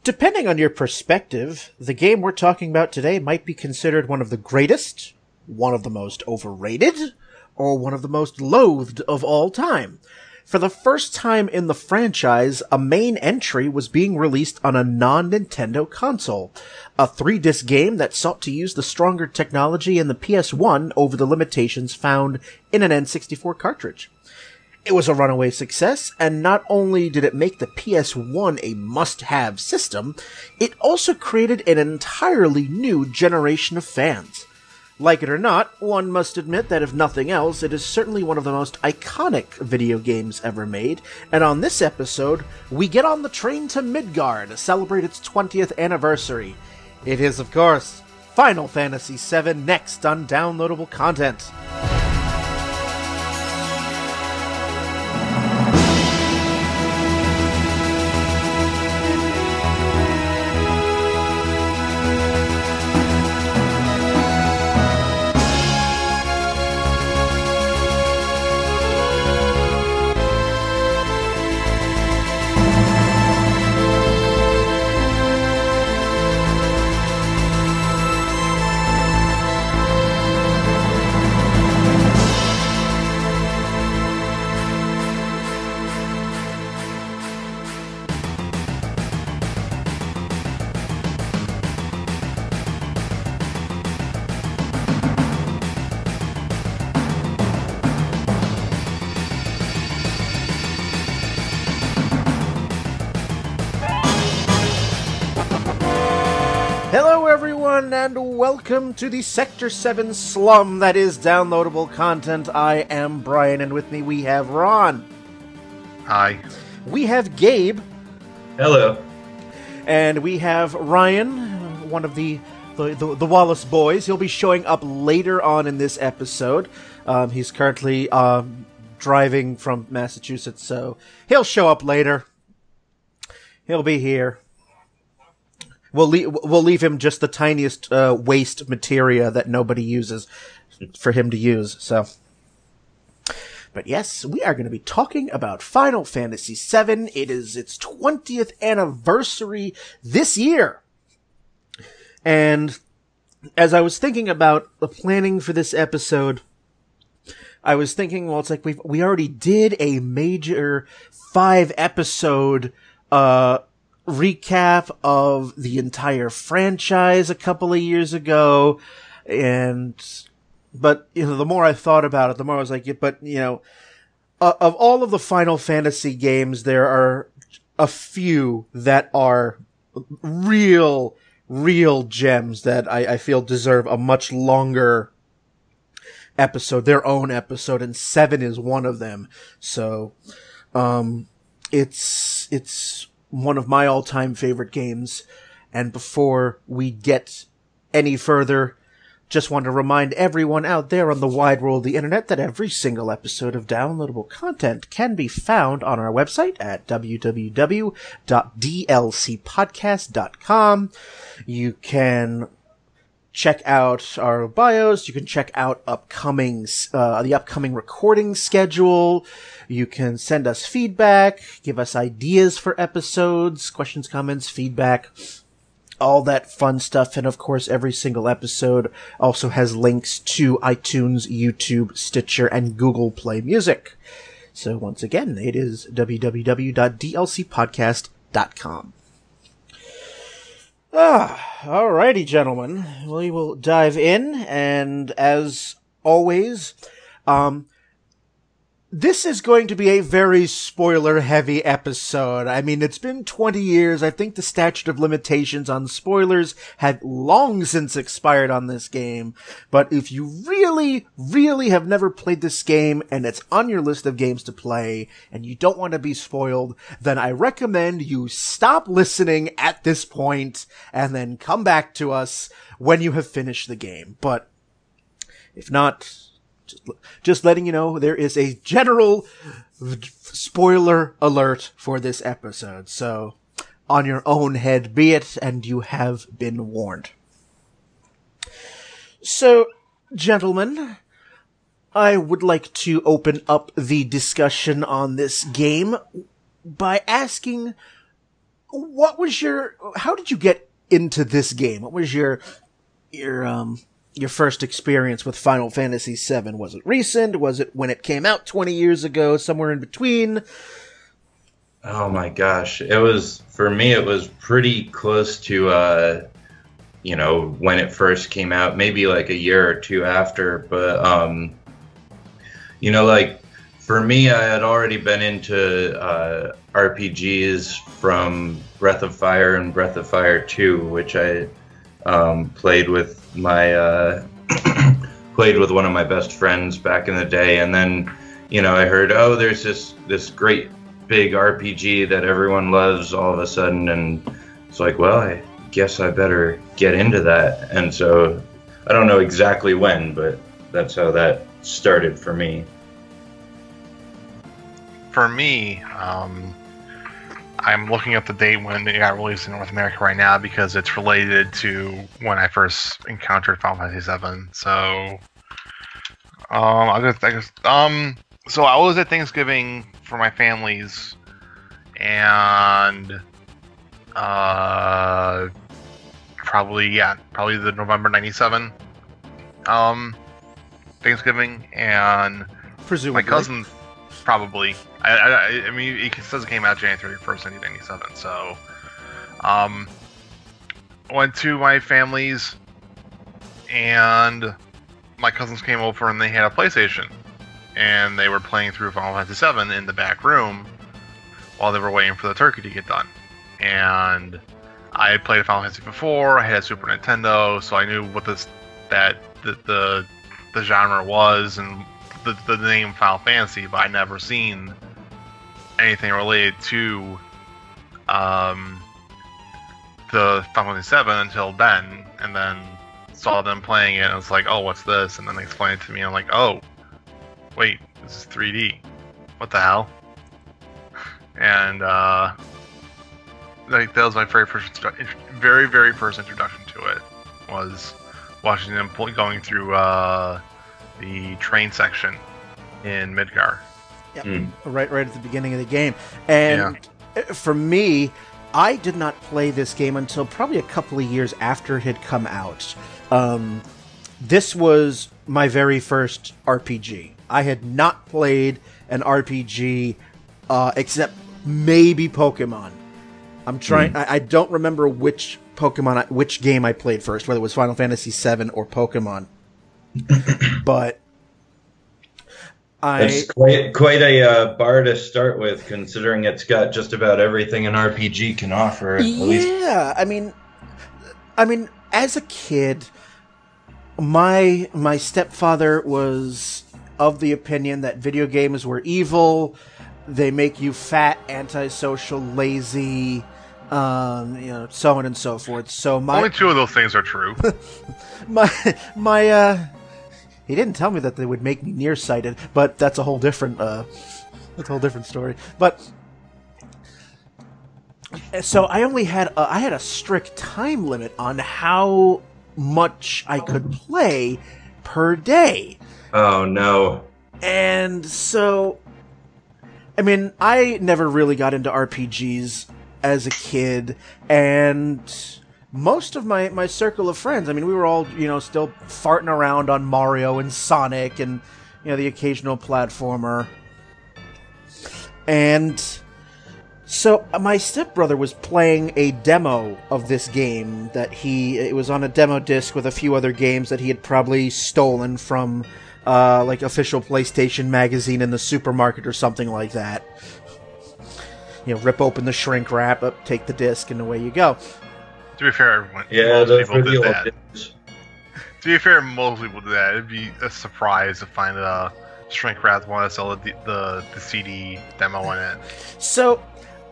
Depending on your perspective, the game we're talking about today might be considered one of the greatest, one of the most overrated, or one of the most loathed of all time. For the first time in the franchise, a main entry was being released on a non-Nintendo console. A 3-disc game that sought to use the stronger technology in the PS1 over the limitations found in an N64 cartridge. It was a runaway success, and not only did it make the PS1 a must-have system, it also created an entirely new generation of fans. Like it or not, one must admit that if nothing else, it is certainly one of the most iconic video games ever made, and on this episode, we get on the train to Midgar to celebrate its 20th anniversary. It is, of course, Final Fantasy VII next on Downloadable Content. Hello everyone, and welcome to the Sector 7 slum that is Downloadable Content. I am Brian, and with me we have Ron. Hi. We have Gabe. Hello. And we have Ryan, one of the Wallace boys. He'll be showing up later on in this episode. He's currently driving from Massachusetts, so he'll show up later. He'll be here. We'll leave him just the tiniest waste materia that nobody uses for him to use. So, but yes, we are going to be talking about Final Fantasy VII. It is its 20th anniversary this year. And as I was thinking about the planning for this episode, I was thinking, well, it's like we already did a major 5-episode recap of the entire franchise a couple of years ago, but the more I thought about it, the more I was like, of all of the Final Fantasy games, there are a few that are real gems that I feel deserve a much longer episode, their own episode, and 7 is one of them. So, it's one of my all-time favorite games. And before we get any further, just want to remind everyone out there on the wide world of the internet that every single episode of Downloadable Content can be found on our website at www.dlcpodcast.com. You can check out our bios. You can check out the upcoming recording schedule. You can send us feedback, give us ideas for episodes, questions, comments, feedback, all that fun stuff. And of course, every single episode also has links to iTunes, YouTube, Stitcher, and Google Play Music. So once again, it is www.dlcpodcast.com. Alrighty, gentlemen. We will dive in, and as always, this is going to be a very spoiler-heavy episode. I mean, it's been 20 years. I think the statute of limitations on spoilers had long since expired on this game. But if you really, really have never played this game, and it's on your list of games to play, and you don't want to be spoiled, then I recommend you stop listening at this point, and then come back to us when you have finished the game. But if not, just letting you know, there is a general spoiler alert for this episode. So, on your own head be it, and you have been warned. So, gentlemen, I would like to open up the discussion on this game by asking, how did you get into this game? What was your first experience with Final Fantasy VII? Was it recent? Was it when it came out 20 years ago? Somewhere in between? Oh my gosh. For me, it was pretty close to, when it first came out, maybe like a year or two after. But, for me, I had already been into RPGs from Breath of Fire and Breath of Fire 2, which I played with played with one of my best friends back in the day. And then, I heard, there's this great big RPG that everyone loves all of a sudden, and it's like, well, I guess I better get into that. And so I don't know exactly when, but that's how that started for me. For me, I'm looking at the date when it got released in North America right now because it's related to when I first encountered Final Fantasy VII. So, so I was at Thanksgiving for my family's, and probably the November '97 Thanksgiving, and presumably my cousin probably. I mean, it says it came out January 1st, 1997. So, went to my family's, and my cousins came over and they had a PlayStation, and they were playing through Final Fantasy VII in the back room while they were waiting for the turkey to get done. And I had played Final Fantasy before. I had a Super Nintendo, so I knew what the genre was and the name Final Fantasy, but I'd never seen anything related to the Final Fantasy VII until then, and then saw them playing it, and I was like, oh, what's this? And then they explained it to me, and I'm like, oh, wait, this is 3D. What the hell? And that was my very first introduction to it, was watching them going through the train section in Midgar. Yep. Right at the beginning of the game. And for me, I did not play this game until probably a couple of years after it had come out. This was my very first RPG. I had not played an RPG except maybe Pokemon. I'm trying. I don't remember which game I played first, whether it was Final Fantasy VII or Pokemon. But it's quite a bar to start with, considering it's got just about everything an RPG can offer. Yeah, I mean, as a kid, my stepfather was of the opinion that video games were evil. They make you fat, antisocial, lazy, so on and so forth. So only two of those things are true. He didn't tell me that they would make me nearsighted, but that's a whole different story. But so I only had a strict time limit on how much I could play per day. Oh no! And so, I mean, I never really got into RPGs as a kid, and most of my circle of friends, I mean, we were all, still farting around on Mario and Sonic and, the occasional platformer. And so my stepbrother was playing a demo of this game it was on a demo disc with a few other games that he had probably stolen from, official PlayStation magazine in the supermarket or something like that. Rip open the shrink wrap, take the disc, and away you go. To be fair, most people did that. To be fair, most people did that. It'd be a surprise to find a shrink wrap one that sell the CD demo in it. So,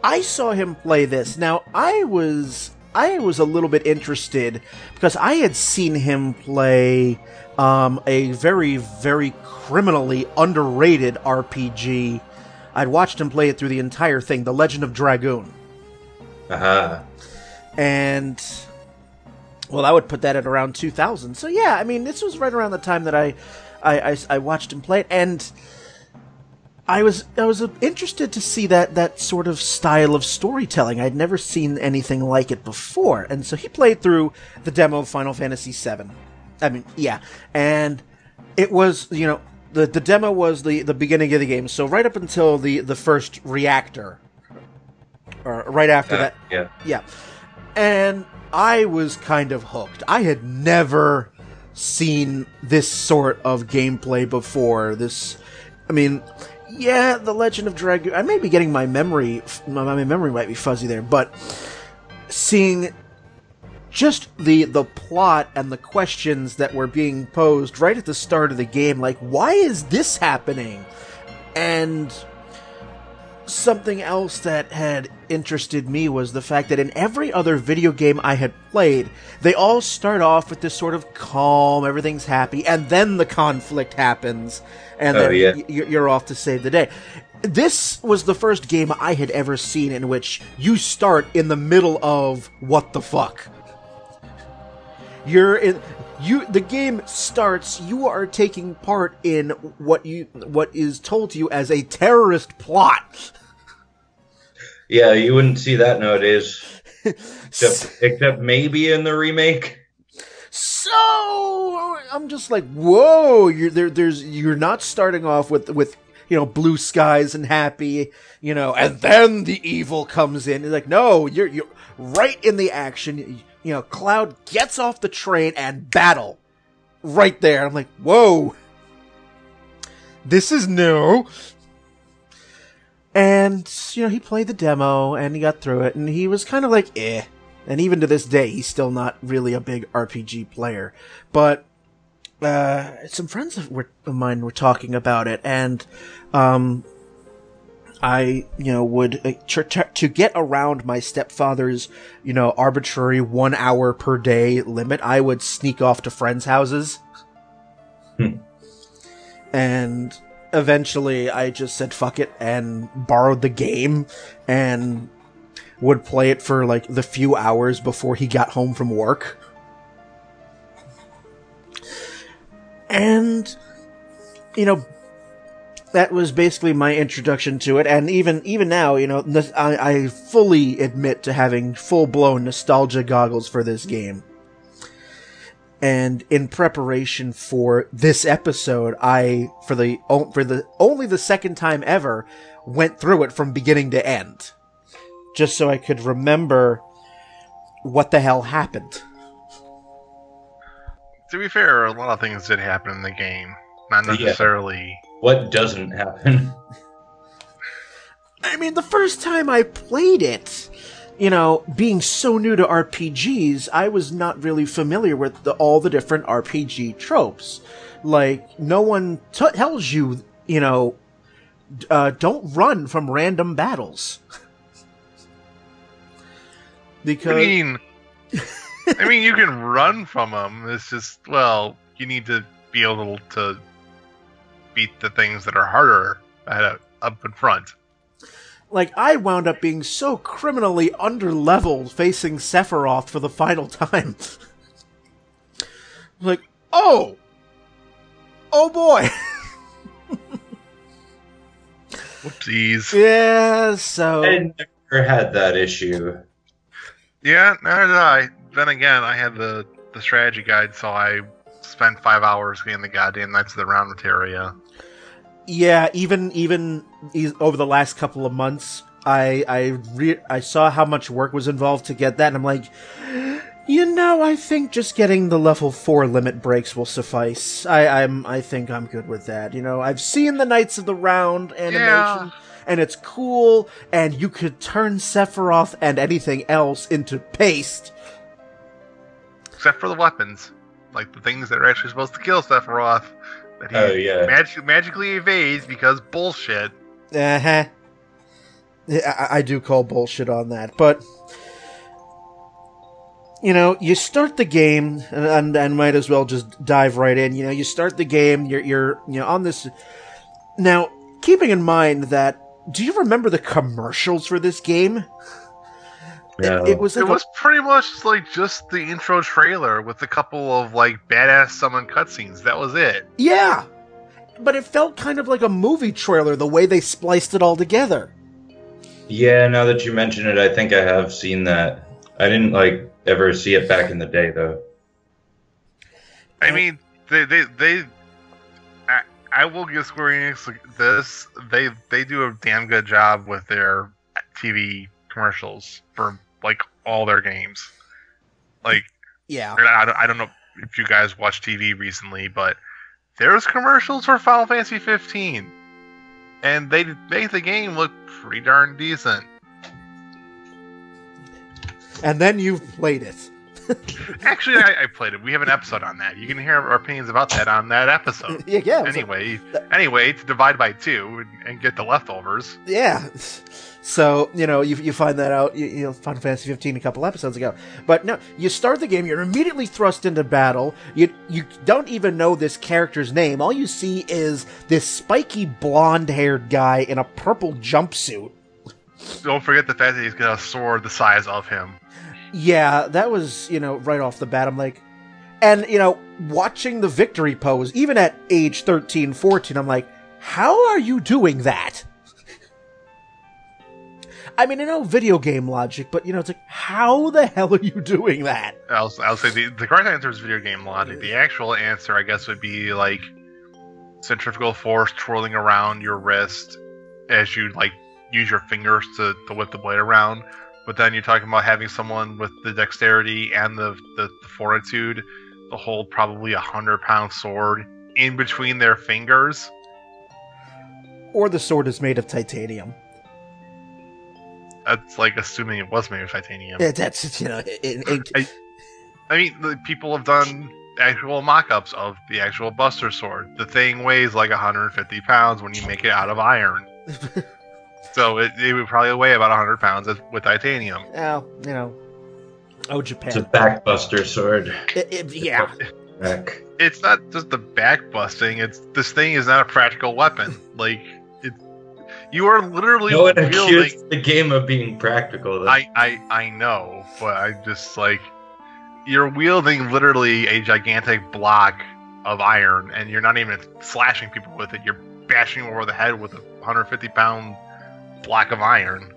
I saw him play this. Now, I was a little bit interested because I had seen him play a very, very criminally underrated RPG. I'd watched him play it through the entire thing, The Legend of Dragoon. Uh-huh. And, well, I would put that at around 2000. So, yeah, I mean, this was right around the time that I watched him play it. And I was interested to see that sort of style of storytelling. I'd never seen anything like it before, and so he played through the demo of Final Fantasy VII. I mean, yeah, and it was, you know, the demo was the beginning of the game. So right up until the first reactor, or right after that, yeah, and I was kind of hooked. I had never seen this sort of gameplay before. I mean. Yeah, The Legend of Dragoon. I may be getting my memory might be fuzzy there, but seeing just the plot and the questions that were being posed right at the start of the game, like, why is this happening? And something else that had interested me was the fact that in every other video game I had played, they all start off with this sort of calm, everything's happy, and then the conflict happens, and then you're off to save the day. This was the first game I had ever seen in which you start in the middle of what the fuck. The game starts, you are taking part in what is told to you as a terrorist plot. Yeah, you wouldn't see that nowadays. Except maybe in the remake. So I'm just like, whoa! You're not starting off with you know, blue skies and happy, you know, and then the evil comes in. It's like, no, you're right in the action. You know, Cloud gets off the train and battle right there. I'm like, whoa! This is new. And, you know, he played the demo, and he got through it, and he was kind of like, eh. And even to this day, he's still not really a big RPG player. But, some friends of mine were talking about it, and, I, you know, would, to get around my stepfather's, you know, arbitrary 1 hour per day limit, I would sneak off to friends' houses. And eventually I just said fuck it and borrowed the game and would play it for like the few hours before he got home from work. And, you know, that was basically my introduction to it, and even now, you know, I fully admit to having full-blown nostalgia goggles for this game. And in preparation for this episode, I, for the only the second time ever, went through it from beginning to end, just so I could remember what the hell happened. To be fair, a lot of things did happen in the game, not necessarily. Yeah. What doesn't happen? I mean, the first time I played it, you know, being so new to RPGs, I was not really familiar with all the different RPG tropes. Like, no one tells you, you know, don't run from random battles. Because... I mean, you can run from them. It's just, well, you need to be able to beat the things that are harder up in front. Like, I wound up being so criminally underleveled facing Sephiroth for the final time. Like, oh boy. Whoopsies. Yeah, so... I never had that issue. Yeah, neither did I. Then again, I had the strategy guide, so I spent 5 hours getting the goddamn Knights of the Round materia. Yeah, even over the last couple of months, I saw how much work was involved to get that, and I'm like, you know, I think just getting the level 4 limit breaks will suffice. I think I'm good with that. You know, I've seen the Knights of the Round animation, and it's cool, and you could turn Sephiroth and anything else into paste. Except for the weapons. Like the things that are actually supposed to kill Sephiroth. That he magically evades because bullshit. Uh-huh. Yeah, I do call bullshit on that. But, you know, you start the game, and might as well just dive right in. You know, you start the game, you're on this... Now, keeping in mind that... Do you remember the commercials for this game? Yeah. It was pretty much like just the intro trailer with a couple of like badass summon cutscenes. That was it. Yeah, but it felt kind of like a movie trailer, the way they spliced it all together. Yeah, now that you mention it, I think I have seen that. I didn't ever see it back in the day though. I mean, I will give Square Enix this. They do a damn good job with their TV commercials for all their games. Yeah, I don't know if you guys watched TV recently, but there's commercials for Final Fantasy 15, and they make the game look pretty darn decent. And then you've played it. Actually, I played it. We have an episode on that. You can hear our opinions about that on that episode. Yeah. Anyway, to divide by 2 and get the leftovers. Yeah. So, you find that out, Final Fantasy 15 a couple episodes ago. But no, you start the game, you're immediately thrust into battle. You don't even know this character's name. All you see is this spiky blonde-haired guy in a purple jumpsuit. Don't forget the fact that he's got a sword the size of him. Yeah, that was, right off the bat. I'm like... And, watching the victory pose, even at age 13, 14, I'm like, how are you doing that? I mean, I know video game logic, but, it's like, how the hell are you doing that? I'll say the correct answer is video game logic. The actual answer, I guess, would be, centrifugal force twirling around your wrist as you, use your fingers to whip the blade around. But then you're talking about having someone with the dexterity and the fortitude to hold probably 100-pound sword in between their fingers. Or the sword is made of titanium. That's assuming it was made of titanium. Yeah, that's, I mean, people have done actual mock-ups of the actual Buster Sword. The thing weighs 150 pounds when you make it out of iron. So it would probably weigh about 100 pounds with titanium. Well, oh, Japan. It's a backbuster sword. Yeah. Back. It's not just the back busting. This thing is not a practical weapon. You are literally No one wielding... accused the game of being practical. Though. I know, but I just you're wielding literally a gigantic block of iron, and you're not even slashing people with it. You're bashing them over the head with a 150-pound block of iron.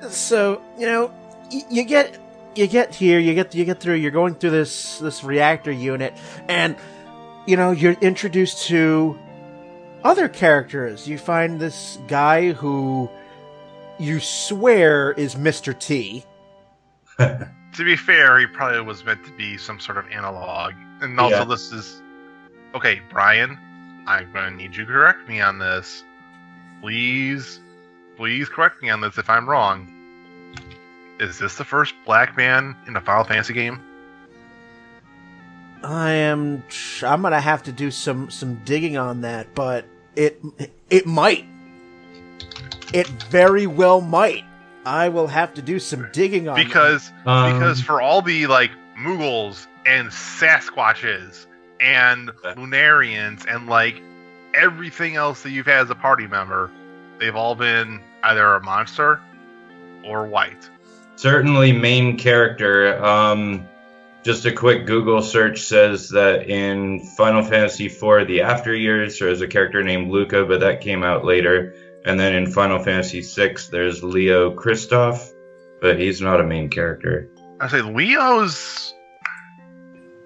So you get here, you get through. You're going through this reactor unit, and you're introduced to other characters. You find this guy who you swear is Mr. T. To be fair, he probably was meant to be some sort of analog. And also, This is... Okay, Brian, I'm going to need you to correct me on this. Please correct me on this if I'm wrong. Is this the first black man in a Final Fantasy game? I'm gonna have to do some digging on that, but it might. It very well might. I will have to do some digging on because for all the Moogles and Sasquatches and Lunarians and everything else that you've had as a party member, they've all been either a monster or white. Certainly main character. Just a quick Google search says that in Final Fantasy IV, the After Years, there's a character named Luca, but that came out later. And then in Final Fantasy VI, there's Leo Christoph, but he's not a main character. I say Leo's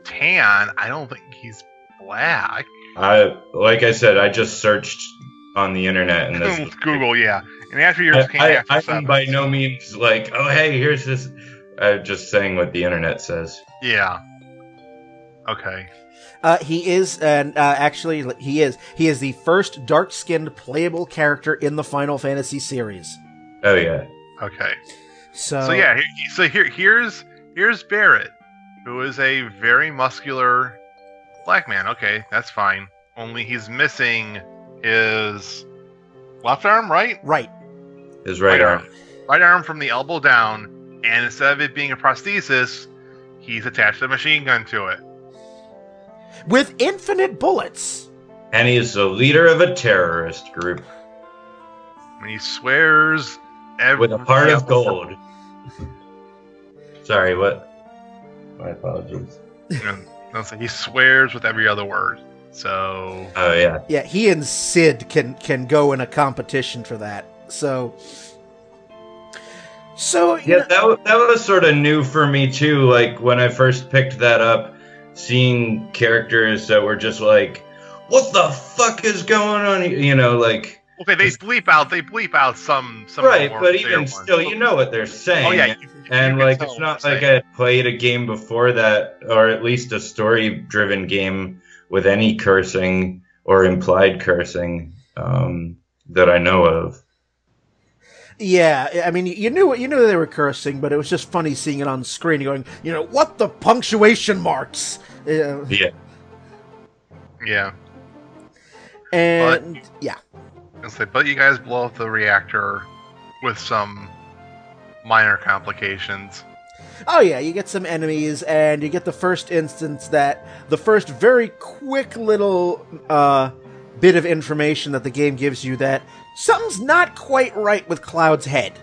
tan. I don't think he's black. Like I said, I just searched on the internet and this Google, yeah. And After Years came after I'm 7. by no means oh hey, here's this. I'm just saying what the internet says. Yeah. Okay. He is, and actually, he is the first dark-skinned playable character in the Final Fantasy series. Oh yeah. Okay. So yeah. Here's Barrett, who is a very muscular black man. Okay, that's fine. Only he's missing his left arm, right? Right. His right arm. Right arm from the elbow down. And instead of it being a prosthesis, he's attached a machine gun to it. With infinite bullets. And he's the leader of a terrorist group. And he swears with a heart of gold. Sorry, what? My apologies. He swears with every other word. So. Oh yeah. Yeah, he and Sid can go in a competition for that. So Yeah, that was sort of new for me too. Like when I first picked that up, seeing characters that were just like, "What the fuck is going on here?" You know, like. Okay, they bleep out some Right, more but clear even ones. still, you know what they're saying. Oh yeah, and you like can it's tell not what like they're I had played a game before that, or at least a story-driven game with any cursing or implied cursing that I know of. yeah, I mean, you knew they were cursing, but it was just funny seeing it on screen, going, what the punctuation marks? Yeah. Yeah. And yeah. But you guys blow up the reactor with some minor complications. Oh yeah, you get some enemies, and you get the first instance the first very quick little bit of information that the game gives you that something's not quite right with Cloud's head.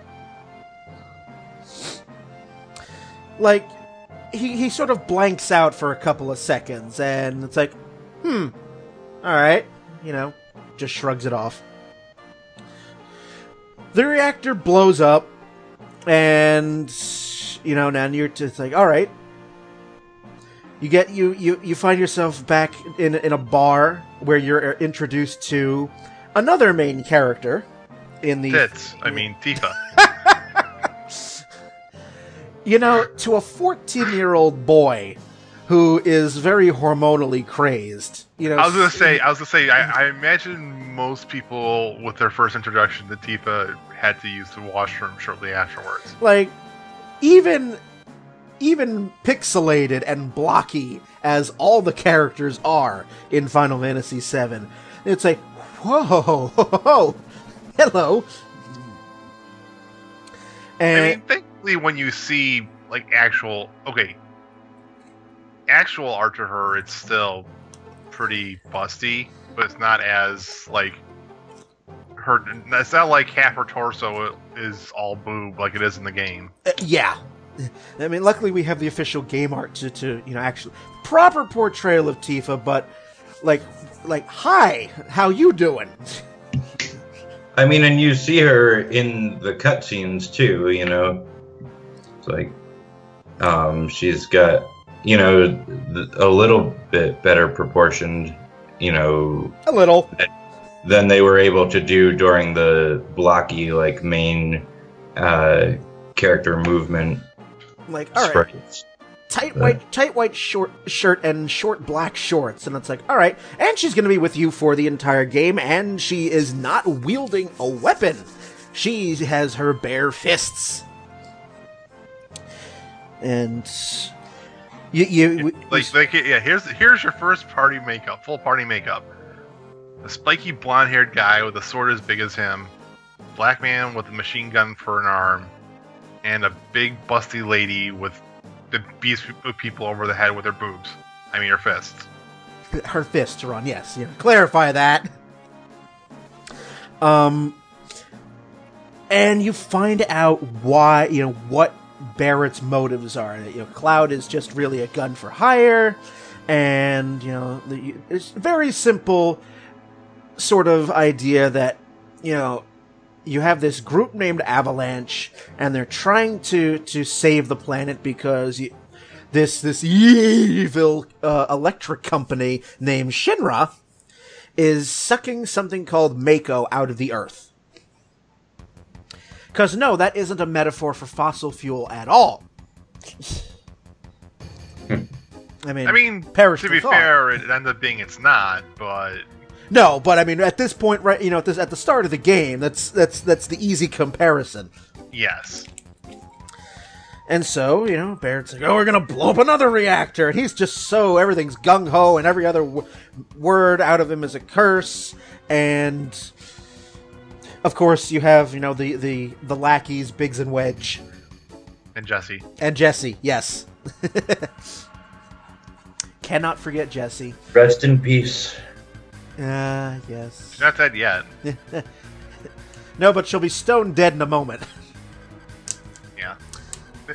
Like, he sort of blanks out for a couple of seconds, and it's like, alright, just shrugs it off. The reactor blows up, and now you're just like, all right. You find yourself back in a bar where you're introduced to another main character in the Tifa. To a 14-year-old boy who is very hormonally crazed. I was gonna say, I imagine most people with their first introduction to Tifa had to use the washroom shortly afterwards. Like, even pixelated and blocky as all the characters are in Final Fantasy VII, it's like, whoa, hello. And thankfully, when you see like actual art to her, it's still pretty busty, but it's not as like her. It's not like half her torso is all boob like it is in the game. Yeah, I mean, luckily we have the official game art to actually proper portrayal of Tifa, but like, hi, how you doing? I mean, and you see her in the cutscenes too. It's like, she's got. A little bit better proportioned, a little, than they were able to do during the blocky, like, main character movement. Like, all right, tight white short shirt and short black shorts, and it's like, all right, and she's going to be with you for the entire game, and she is not wielding a weapon. She has her bare fists. And... Here's your first party makeup, full party makeup. A spiky blonde-haired guy with a sword as big as him, black man with a machine gun for an arm, and a big busty lady with the beats people over the head with her boobs. I mean, her fists. Her fists are on. Yes, clarify that. And you find out why, what Barrett's motives are. That Cloud is just really a gun for hire, and it's a very simple sort of idea that you have this group named Avalanche, and they're trying to save the planet because this evil electric company named Shinra is sucking something called Mako out of the earth. Because, no, that isn't a metaphor for fossil fuel at all. I mean, perish to be fair, it ended up being it's not, but... No, but I mean, at this point, right, at the start of the game, that's the easy comparison. Yes. And so, Barrett's like, oh, we're going to blow up another reactor. And he's just everything's gung-ho, and every other word out of him is a curse. And... Of course, you have, the lackeys, Biggs and Wedge. And Jesse. And Jesse, yes. Cannot forget Jesse. Rest in peace. Yes. She's not dead yet. No, but she'll be stone dead in a moment. Yeah.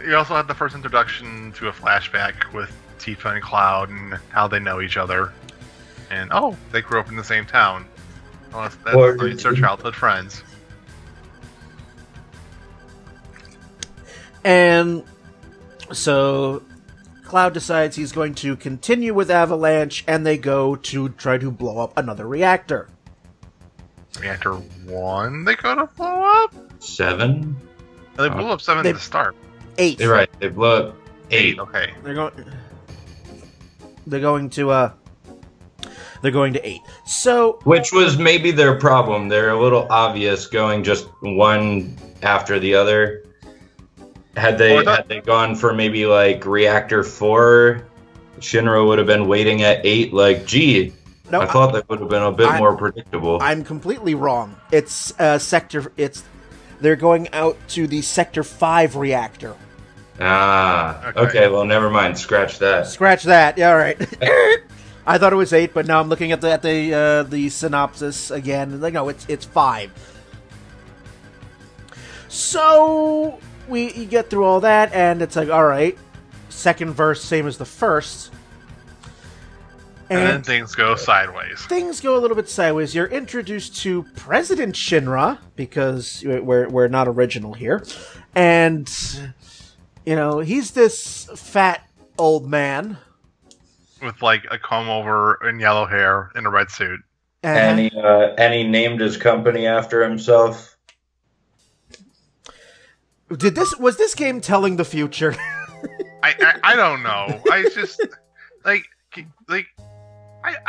You also had the first introduction to a flashback with Tifa and Cloud and how they know each other. And they grew up in the same town. Well, Or- that's their childhood friends. And so Cloud decides he's going to continue with Avalanche, and they go to try to blow up another reactor. Reactor 1 they go to blow up? 7? They blew up 7 at the start. 8. You're right. They blew up 8. Okay. They're going to 8. So, Which was maybe their problem. They're a little obvious going just one after the other. Had they gone for maybe like reactor 4, Shinra would have been waiting at 8. Like, gee, no, I thought that would have been a bit more predictable. I'm completely wrong. It's they're going out to the Sector 5 reactor. Okay. Well, never mind. Scratch that. Scratch that. Yeah, all right. I thought it was 8, but now I'm looking at the synopsis again, and no, it's 5. So you get through all that, and it's like, all right, second verse, same as the first. And then things go sideways. Things go a little bit sideways. You're introduced to President Shinra, because we're not original here. And, he's this fat old man. With, like, a comb-over and yellow hair in a red suit. And he named his company after himself. Was this game telling the future? I don't know. I just I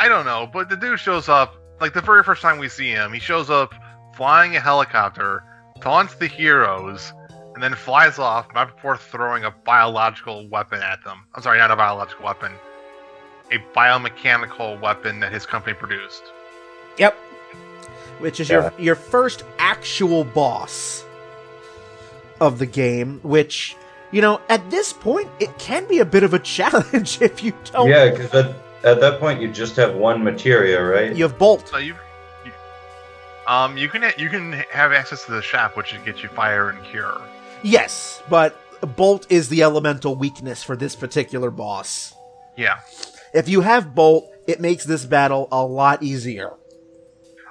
don't know. But the dude shows up like the very first time we see him. He shows up flying a helicopter, taunts the heroes, and then flies off right before throwing a biological weapon at them. I'm sorry, not a biological weapon, a biomechanical weapon that his company produced. Yep. Which is your first actual boss of the game, which, at this point, it can be a bit of a challenge if you don't... Yeah, because at that point, you just have one materia, right? You have Bolt. So you can have access to the shop, which gets you fire and cure. Yes, but Bolt is the elemental weakness for this particular boss. Yeah. If you have Bolt, it makes this battle a lot easier.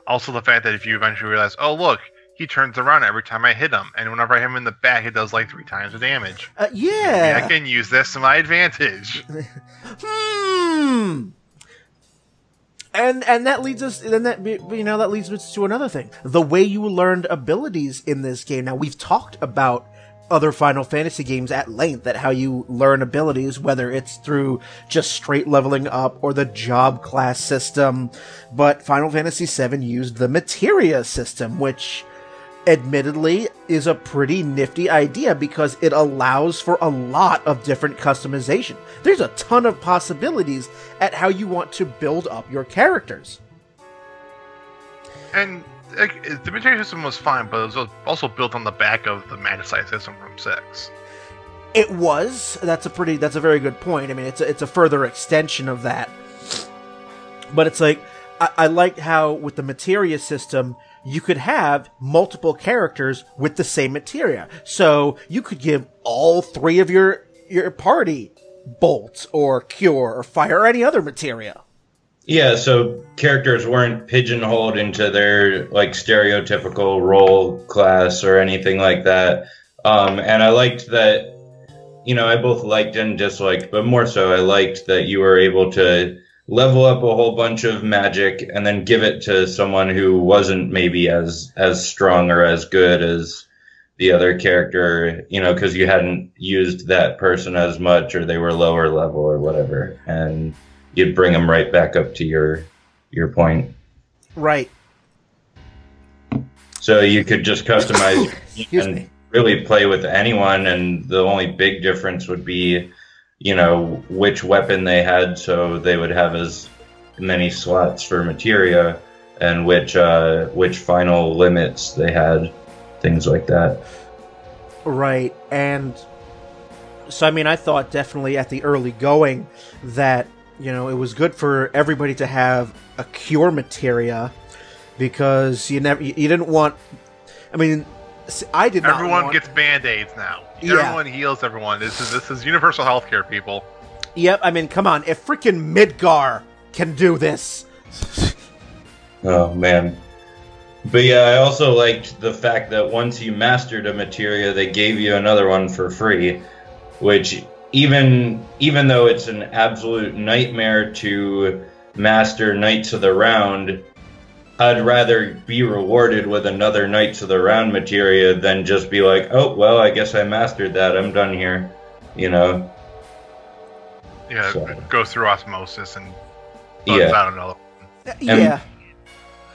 Also, the fact that if you eventually realize, oh look, he turns around every time I hit him, and whenever I hit him in the back, it does like 3 times the damage. Yeah. I can use this to my advantage. And that leads us, that leads us to another thing. The way you learned abilities in this game. Now, we've talked about other Final Fantasy games at length, at how you learn abilities, whether it's through just straight leveling up or the job class system. But Final Fantasy VII used the materia system, which admittedly is a pretty nifty idea because it allows for a lot of different customization. There's a ton of possibilities at how you want to build up your characters. And the materia system was fine, but it was also built on the back of the Magicite system from 6. It was. That's a very good point. I mean, it's a further extension of that. But it's like, I liked how with the materia system, you could have multiple characters with the same materia. So you could give all 3 of your party Bolt or Cure or Fire or any other materia. Yeah, so characters weren't pigeonholed into their like stereotypical role class or anything like that. And I liked that, I both liked and disliked, but more so I liked that you were able to level up a whole bunch of magic and then give it to someone who wasn't maybe as strong or as good as the other character, because you hadn't used that person as much or they were lower level or whatever. And you'd bring them right back up to your point. Right. So you could just customize and really play with anyone, and the only big difference would be, which weapon they had, so they would have as many slots for materia, and which final limits they had, things like that. Right, and so I thought definitely at the early going that it was good for everybody to have a cure materia, because you didn't want. I did not. Everyone gets Band-Aids now. Yeah. Everyone heals everyone. This is universal healthcare, people. Yep. Come on. If freaking Midgar can do this, Oh man. But yeah, I also liked the fact that once you mastered a materia, they gave you another one for free, which even though it's an absolute nightmare to master Knights of the Round, I'd rather be rewarded with another Knights of the Round materia than just be like, oh, well, I guess I mastered that. I'm done here, you know? Yeah, So. it goes through osmosis and Yeah. out another one. Yeah.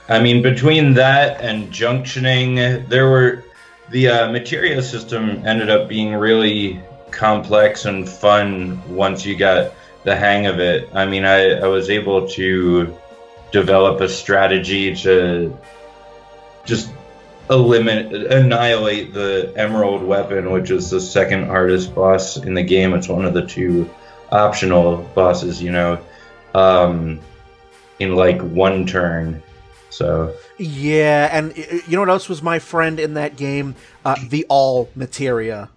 I mean, between that and junctioning, the materia system ended up being really complex and fun once you got the hang of it. I mean, I was able to develop a strategy to just annihilate the Emerald weapon, which is the second hardest boss in the game. It's one of the 2 optional bosses, you know, in like 1 turn. So Yeah, and you know what else was my friend in that game? The all materia.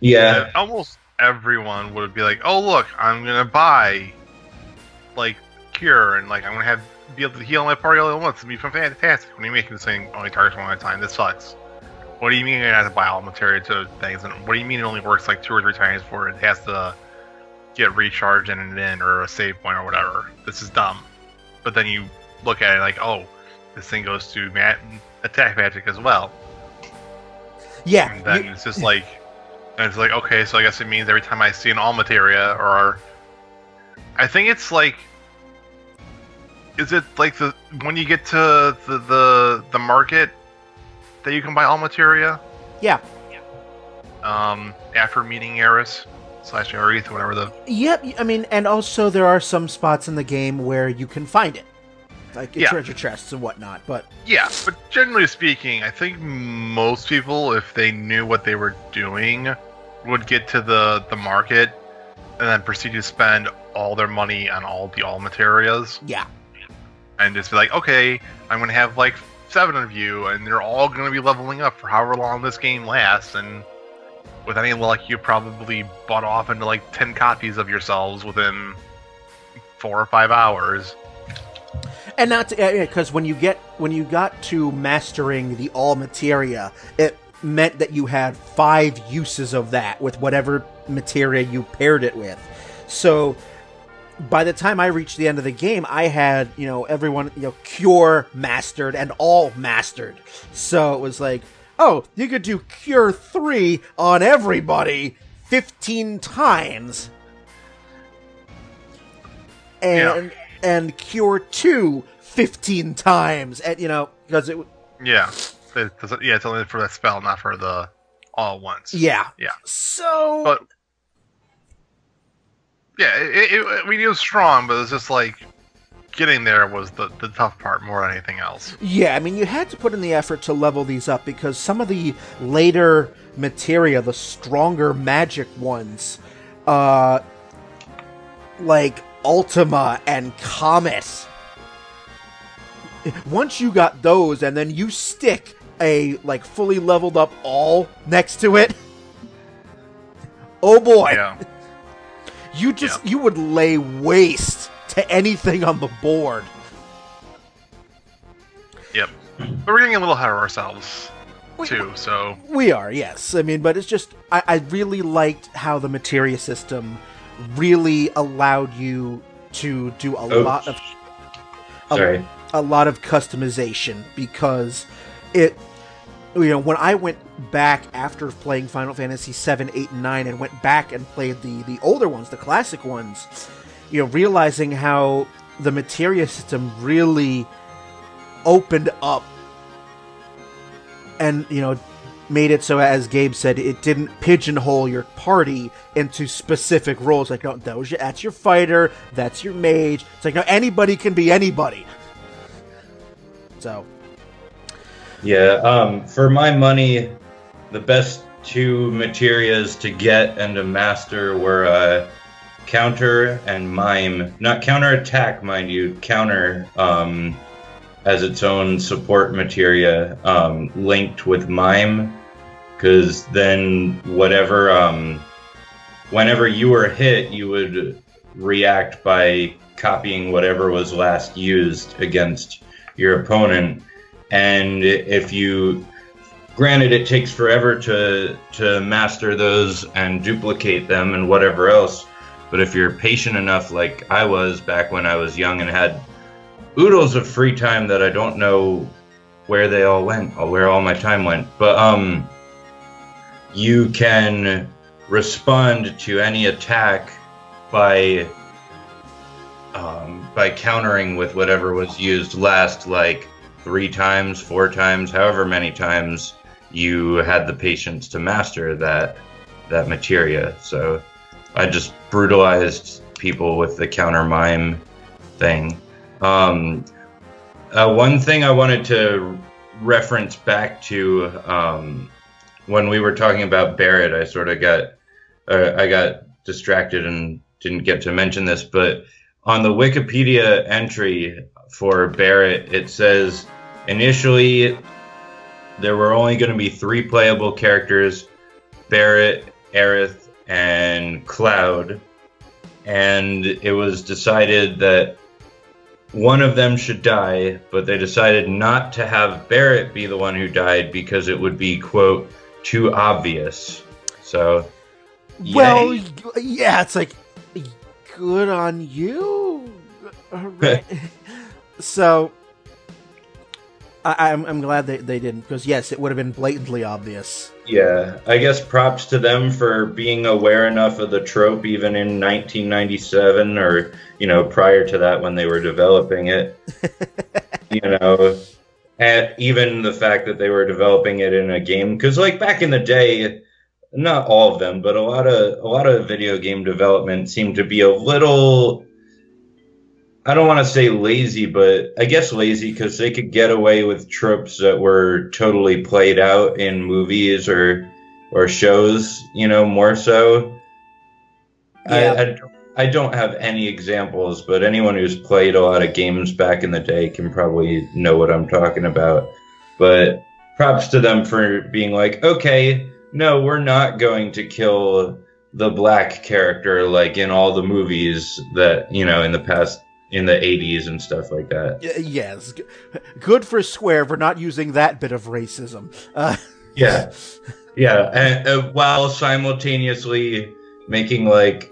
yeah. Almost everyone would be like, "Oh, look, I'm gonna buy like cure, and like I'm gonna be able to heal my party all at once. It'd be fantastic." When you make this thing only targets one at a time, this sucks. What do you mean you have to buy all materia to things? And what do you mean it only works like 2 or 3 times before it has to get recharged in an end or a save point or whatever? This is dumb. But then you look at it like, oh, this thing goes to attack magic as well. Yeah. And then it's just like, okay, so I guess it means every time I see an all materia, or I think it's like, is it like when you get to the market that you can buy all materia? Yeah. After meeting Eris / Aerith, whatever the. Yep. I mean, and also there are some spots in the game where you can find it. Like treasure chests and whatnot, but... Yeah, but generally speaking, I think most people, if they knew what they were doing, would get to the market and then proceed to spend all their money on all the all materias. Yeah. And just be like, okay, I'm going to have like 7 of you, and they're all going to be leveling up for however long this game lasts, and with any luck, you probably bought off into like 10 copies of yourselves within 4 or 5 hours. And not because when you got to mastering the all materia, it meant that you had 5 uses of that with whatever materia you paired it with. So by the time I reached the end of the game, I had, everyone, cure mastered and all mastered. So it was like, oh, you could do cure 3 on everybody 15 times. And cure 2 15 times, and because it. Yeah, it's only for that spell, not for the all at once. Yeah. Yeah. So. But yeah, I mean, it was strong, but it was just like getting there was the tough part more than anything else. Yeah, I mean, you had to put in the effort to level these up because some of the later materia, the stronger magic ones, like Ultima and Comet. Once you got those, and then you stick a fully leveled up all next to it. Oh boy! Yeah. You would lay waste to anything on the board. Yep. But we're getting a little ahead of ourselves too. So we are, yes. I mean, but it's just I really liked how the materia system really allowed you to do a lot of customization, because it when I went back after playing Final Fantasy VII, 8, and 9 and went back and played the older ones, the classic ones, realizing how the materia system really opened up and made it so, as Gabe said, it didn't pigeonhole your party into specific roles. Like, no, that's your fighter, that's your mage. It's like, no, anybody can be anybody. So. Yeah, for my money, the best 2 materias to get and to master were counter and mime. Not counter attack, mind you. Counter as its own support materia, linked with mime. Because then whenever you were hit, you would react by copying whatever was last used against your opponent. And if you, granted, it takes forever to master those and duplicate them and whatever else, but if you're patient enough, like I was back when I was young and had oodles of free time that I don't know where they all went, or where all my time went, but you can respond to any attack by countering with whatever was used last, like 3 times, 4 times, however many times you had the patience to master that materia. So I just brutalized people with the counter mime thing. One thing I wanted to reference back to, when we were talking about Barrett, I sort of got distracted and didn't get to mention this, but on the Wikipedia entry for Barrett, it says initially there were only going to be 3 playable characters, Barrett, Aerith, and Cloud, and it was decided that one of them should die, but they decided not to have Barrett be the one who died because it would be, quote, too obvious. So, well, yay. yeah, it's like, good on you. Right. So I'm glad they didn't, because yes, it would have been blatantly obvious. Yeah, I guess props to them for being aware enough of the trope even in 1997, or, you know, prior to that when they were developing it. You know, and even the fact that they were developing it in a game, because like back in the day, not all of them, but a lot of video game development seemed to be a little, I don't want to say lazy, but I guess lazy, because they could get away with tropes that were totally played out in movies or shows, you know, more so. Yeah. I don't have any examples, but anyone who's played a lot of games back in the day can probably know what I'm talking about. But props to them for being like, okay, no, we're not going to kill the black character like in all the movies that, you know, in the past, in the 80s and stuff like that. Yes. Good for Square for not using that bit of racism. Yeah. Yeah. And while simultaneously making like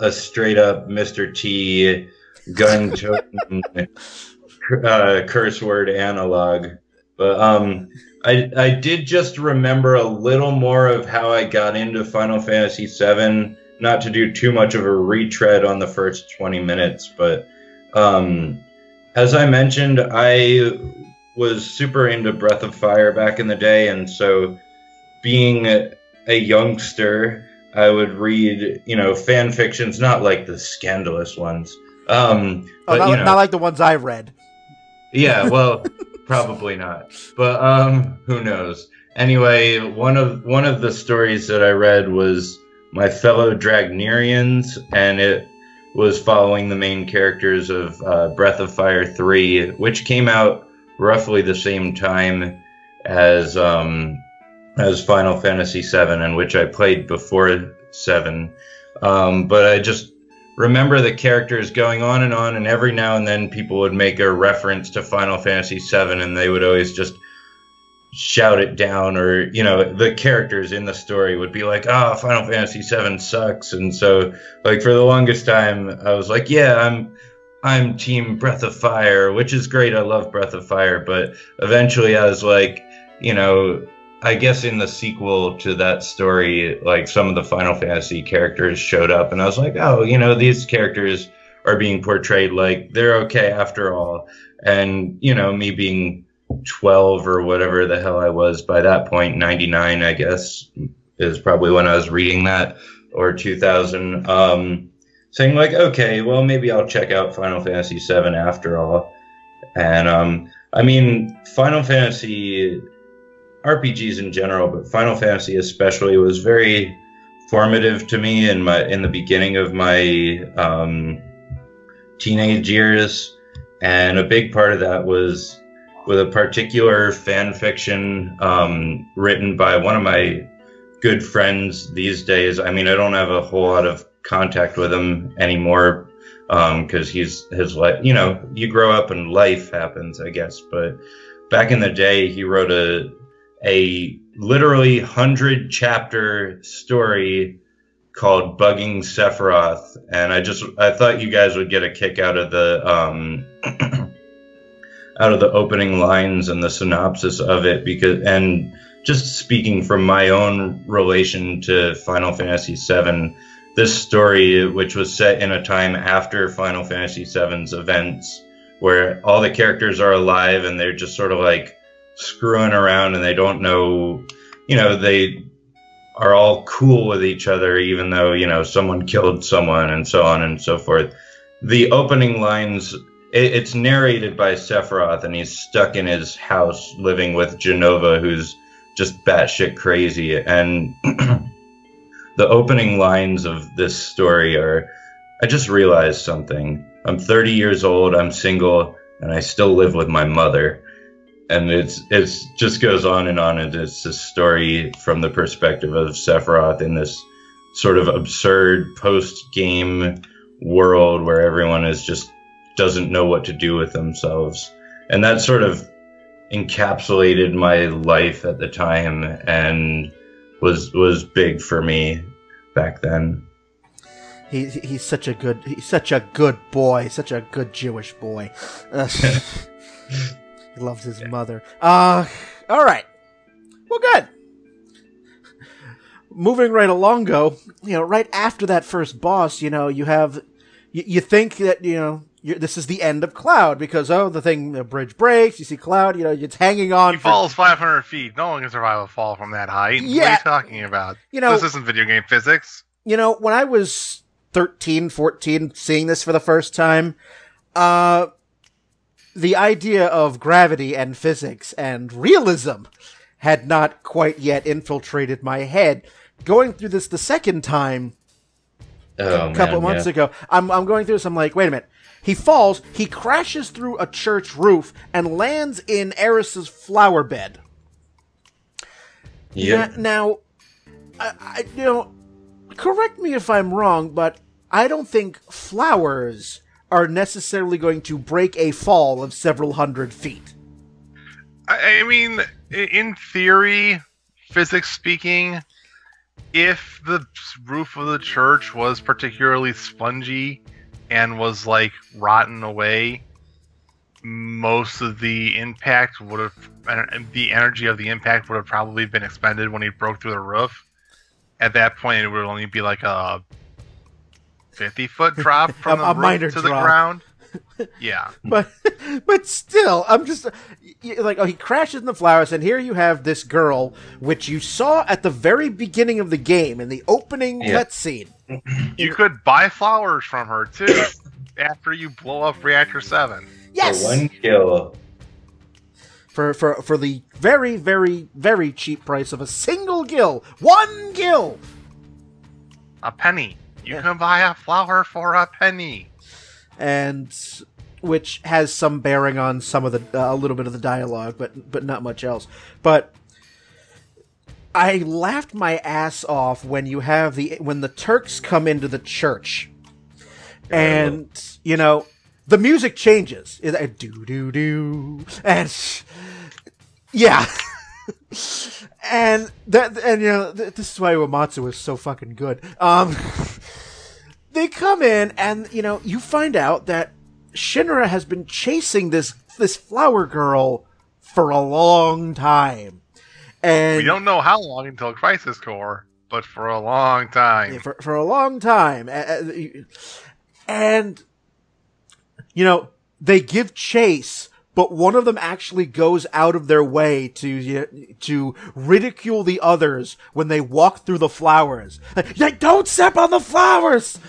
a straight up Mr. T gun totem curse word analog. But I did just remember a little more of how I got into Final Fantasy VII, not to do too much of a retread on the first 20 minutes, but as I mentioned, I was super into Breath of Fire back in the day, and so being a youngster, I would read, you know, fan fictions, not like the scandalous ones. But, you know, not like the ones I read. Yeah, well, probably not. But who knows? Anyway, one of the stories that I read was My Fellow Dragnerians, and it was following the main characters of Breath of Fire 3, which came out roughly the same time as Final Fantasy VII, and which I played before 7. But I just remember the characters going on, and every now and then people would make a reference to Final Fantasy VII, and they would always just shout it down, or, you know, the characters in the story would be like, oh, Final Fantasy VII sucks. And so, like, for the longest time, I was like, yeah, I'm team Breath of Fire, which is great. I love Breath of Fire. But eventually I was like, you know, I guess in the sequel to that story, like, some of the Final Fantasy characters showed up, and I was like, oh, you know, these characters are being portrayed like they're okay after all. And, you know, me being 12 or whatever the hell I was by that point, 99, I guess, is probably when I was reading that, or 2000, saying like, okay, well, maybe I'll check out Final Fantasy VII after all. And, I mean, Final Fantasy, RPGs in general, but Final Fantasy especially, was very formative to me in the beginning of my teenage years. And a big part of that was with a particular fan fiction written by one of my good friends these days. I mean, I don't have a whole lot of contact with him anymore because his life, you grow up and life happens, I guess. But back in the day, he wrote a literally 100-chapter story called Bugging Sephiroth, and I thought you guys would get a kick out of the out of the opening lines and the synopsis of it, and just speaking from my own relation to Final Fantasy VII, this story, which was set in a time after Final Fantasy VII's events, where all the characters are alive and they're just sort of like screwing around and they don't know, they are all cool with each other, even though, someone killed someone and so on and so forth. The opening lines, it's narrated by Sephiroth, and he's stuck in his house living with Genova, who's just batshit crazy. And the opening lines of this story are, I just realized something. I'm 30 years old, I'm single, and I still live with my mother. And it's just goes on, and it's this story from the perspective of Sephiroth in this sort of absurd post-game world where everyone doesn't know what to do with themselves. And that sort of encapsulated my life at the time and was big for me back then. He's such a good boy, such a good Jewish boy. He loves his mother. All right. Well, good. Moving right along, right after that first boss, you think that, this is the end of Cloud because, the bridge breaks, you see Cloud, it's hanging on. He falls 500 feet. No one can survive a fall from that height. Yeah. What are you talking about? This isn't video game physics. When I was 13, 14, seeing this for the first time, the idea of gravity and physics and realism had not quite yet infiltrated my head. Going through this the second time a couple of months ago, I'm going through this, I'm like, wait a minute. He falls, he crashes through a church roof and lands in Eris's flower bed. Yeah. Now, I correct me if I'm wrong, but I don't think flowers are necessarily going to break a fall of several hundred feet. I mean, in theory, physics speaking, if the roof of the church was particularly spongy and was like rotten away, most of the impact the energy of the impact would have probably been expended when he broke through the roof. At that point, it would only be like a 50-foot drop from the roof to the ground. Yeah. But still, I'm just like, he crashes in the flowers, and here you have this girl, which you saw at the very beginning of the game, in the opening cutscene. You could buy flowers from her, too, after you blow up Reactor 7. Yes! For one kill. For the very, very, very cheap price of a single gil. One gil! A penny. You can buy a flower for a penny. And which has some bearing on some of the a little bit of the dialogue, but not much else. But I laughed my ass off when when the Turks come into the church, and the music changes. It's like, do do do, and yeah. And this is why Uematsu is so fucking good. They come in, and you find out that Shinra has been chasing this flower girl for a long time, and we don't know how long until Crisis Core, but for a long time. Yeah, for a long time, and they give chase. But one of them actually goes out of their way to ridicule the others when they walk through the flowers. Like, don't step on the flowers!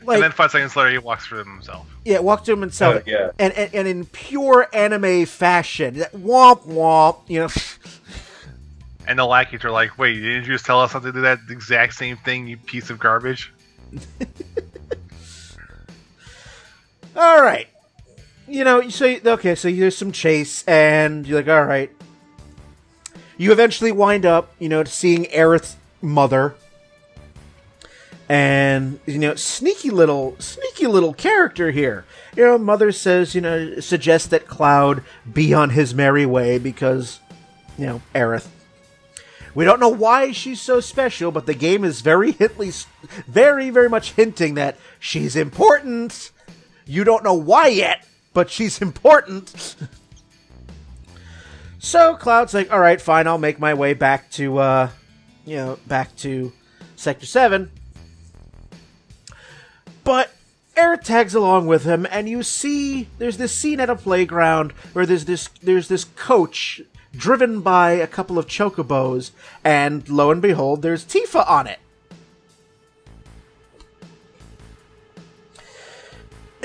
And then 5 seconds later, he walks through them himself. Yeah, walks through them himself. Yeah. And in pure anime fashion. Womp womp, And the lackeys are like, wait, didn't you just tell us not to do that exact same thing, you piece of garbage? Alright. So there's some chase, and you're like, all right. You eventually wind up, seeing Aerith's mother, And, sneaky little character here. Mother says, suggests that Cloud be on his merry way because, Aerith. We don't know why she's so special, but the game is very, very much hinting that she's important. You don't know why yet, but she's important. So Cloud's like, all right, fine, I'll make my way back to, back to Sector 7. But Aerith tags along with him, and you see there's this scene at a playground where there's this coach driven by a couple of chocobos, and lo and behold, there's Tifa on it.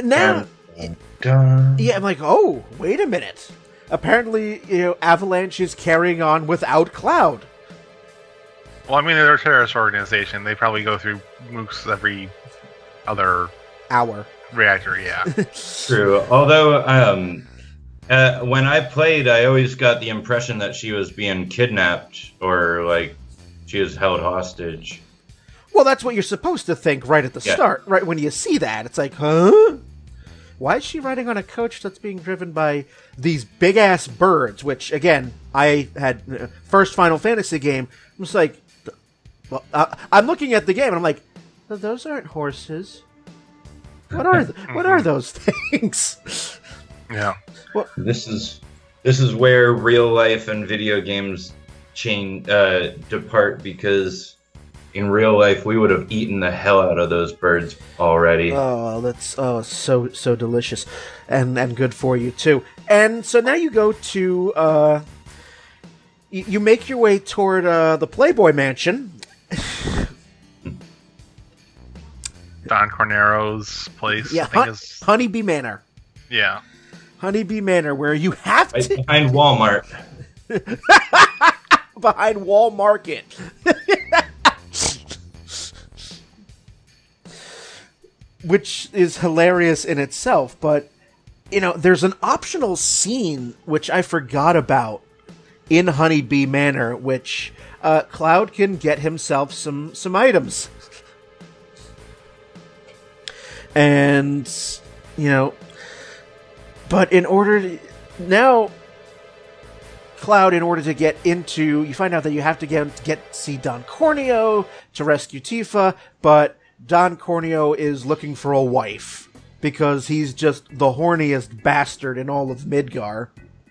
Now, yeah, I'm like, oh, wait a minute. Apparently, Avalanche is carrying on without Cloud. Well, I mean, they're a terrorist organization. They probably go through mooks every other hour. Reactor, yeah. True. Although, when I played, I always got the impression that she was being kidnapped or, like, she was held hostage. Well, that's what you're supposed to think right at the start. Right when you see that. It's like, huh? Why is she riding on a coach that's being driven by these big-ass birds? Which, again, I had first Final Fantasy game. I'm just like, well, I'm looking at the game, and I'm like, those aren't horses. What are those things? Yeah. Well, this is where real life and video games depart, because in real life we would have eaten the hell out of those birds already. Oh, that's so delicious, and good for you too. And so now you go to you make your way toward the Playboy Mansion. Don Cornero's place. Yeah, I think is... Honeybee Manor. Yeah. Honeybee Manor, where you have right to... behind Walmart. Behind Walmart. Which is hilarious in itself, but, there's an optional scene, which I forgot about, in Honeybee Manor, which Cloud can get himself some items. And, but in order to... Now, Cloud, in order to get into... You find out that you have to see Don Corneo to rescue Tifa, but Don Corneo is looking for a wife, because he's just the horniest bastard in all of Midgar.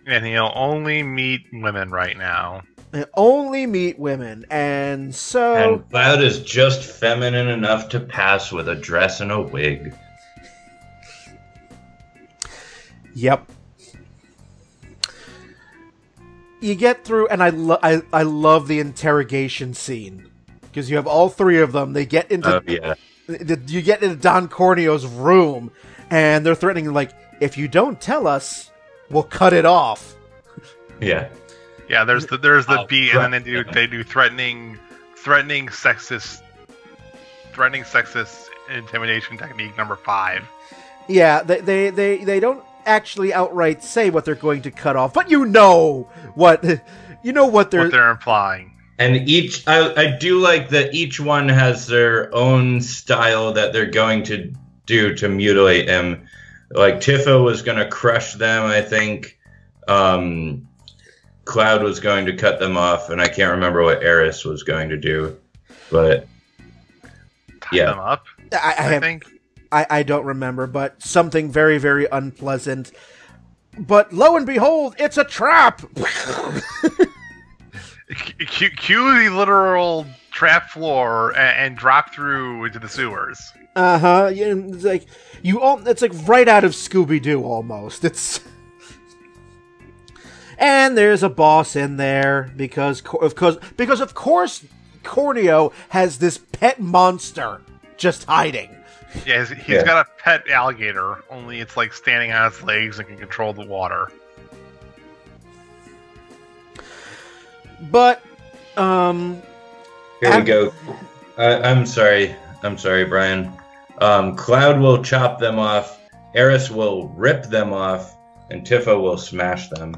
And he'll only meet women right now. He'll only meet women, and so... And Cloud is just feminine enough to pass with a dress and a wig. Yep. You get through, and I love the interrogation scene, because you have all three of them. They get into... Oh, yeah. You get into Don Corneo's room, and they're threatening, like, if you don't tell us, we'll cut it off. Yeah. Yeah, there's the beat, and then they do threatening sexist intimidation technique number 5. Yeah, they don't actually outright say what they're going to cut off, but what they're implying. And I do like that each one has their own style that they're going to do to mutilate him. Like, Tifa was going to crush them, I think. Cloud was going to cut them off, and I can't remember what Aerith was going to do. But, tie them up, I think. I don't remember, but something very, very unpleasant. But lo and behold, it's a trap! Cue the literal trap floor and drop through into the sewers. Uh-huh. Yeah, it's like it's like right out of Scooby-Doo almost. And there's a boss in there because of course Corneo has this pet monster just hiding. Yeah, he's got a pet alligator, only it's like standing on its legs and can control the water. But, here we go. I'm sorry, Brian. Cloud will chop them off, Aerith will rip them off, and Tifa will smash them.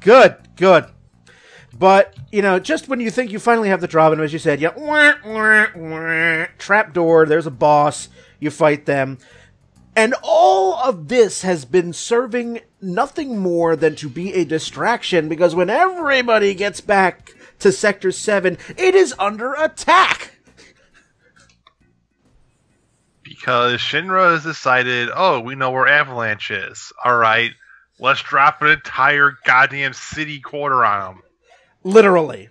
Good. But, you know, just when you think you finally have the drop, and as you said, trapdoor, there's a boss, you fight them. And all of this has been serving nothing more than to be a distraction, because when everybody gets back to Sector 7, it is under attack! Because Shinra has decided, oh, we know where Avalanche is. Alright, let's drop an entire goddamn city quarter on them. Literally.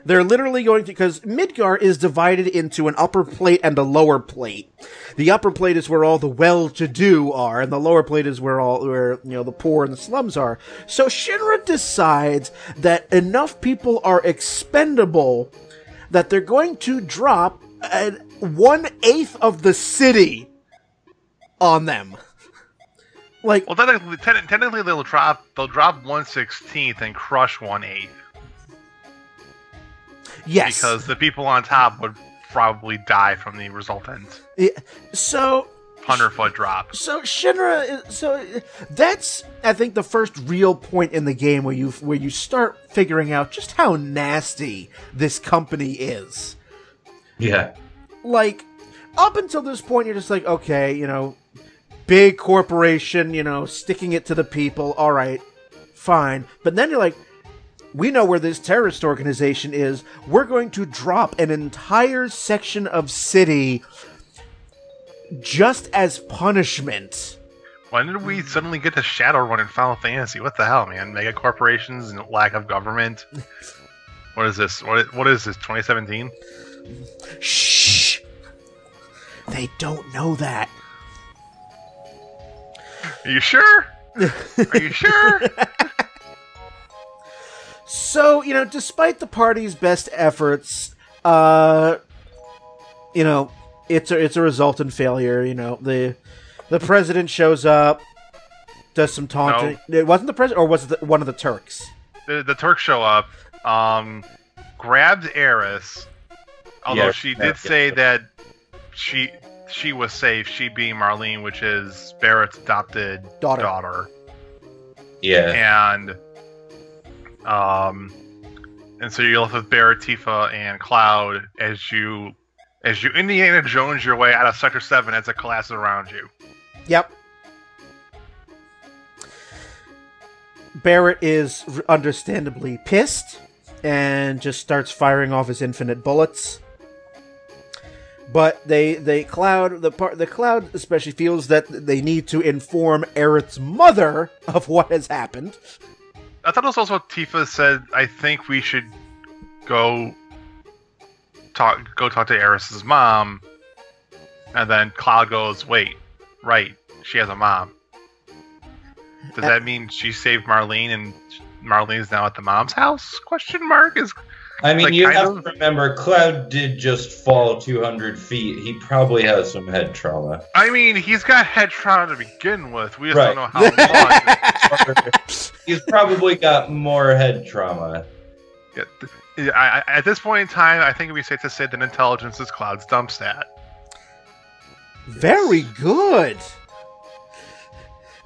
They're literally going to, because Midgar is divided into an upper plate and a lower plate. The upper plate is where all the well-to-do are, and the lower plate is where the poor and the slums are. So Shinra decides that enough people are expendable that they're going to drop 1/8 of the city on them. Like, well, technically they'll drop 1/16 and crush 1/8. Yes, because the people on top would probably die from the resultant. Yeah, so 100-foot drop. So Shinra, that's I think the first real point in the game where you start figuring out just how nasty this company is. Yeah. Like, up until this point, you're just like, okay, you know, big corporation, you know, sticking it to the people, alright, fine. But then you're like, we know where this terrorist organization is. We're going to drop an entire section of city just as punishment. When did we suddenly get to Shadowrun in Final Fantasy? What the hell, man? Mega corporations and lack of government? What is this? What is this, 2017? Shh! They don't know that. Are you sure? Are you sure? So, you know, despite the party's best efforts, you know, it's a resultant failure. You know, the president shows up, does some taunting. No. It wasn't the president, or was it one of the Turks? The Turks show up, grabbed Eris, although she did say that she was safe, she being Marlene, which is Barrett's adopted daughter. Yeah. And so you're left with Barrett, Tifa, and Cloud as you Indiana Jones your way out of Sector 7 as it collapses around you. Yep. Barrett is understandably pissed and just starts firing off his infinite bullets. But the Cloud especially feels that they need to inform Aerith's mother of what has happened. I thought it was also Tifa said, I think we should go talk to Eris's mom. And then Cloud goes, wait, right, she has a mom. Does that mean she saved Marlene and Marlene's now at the mom's house? Question mark? I mean, you have to remember, Cloud did just fall 200 feet. He probably has some head trauma. I mean, he's got head trauma to begin with. We just don't know how much. He's probably got more head trauma. Yeah, at this point in time, I think it'd be safe to say that intelligence is Cloud's dump stat. Very good.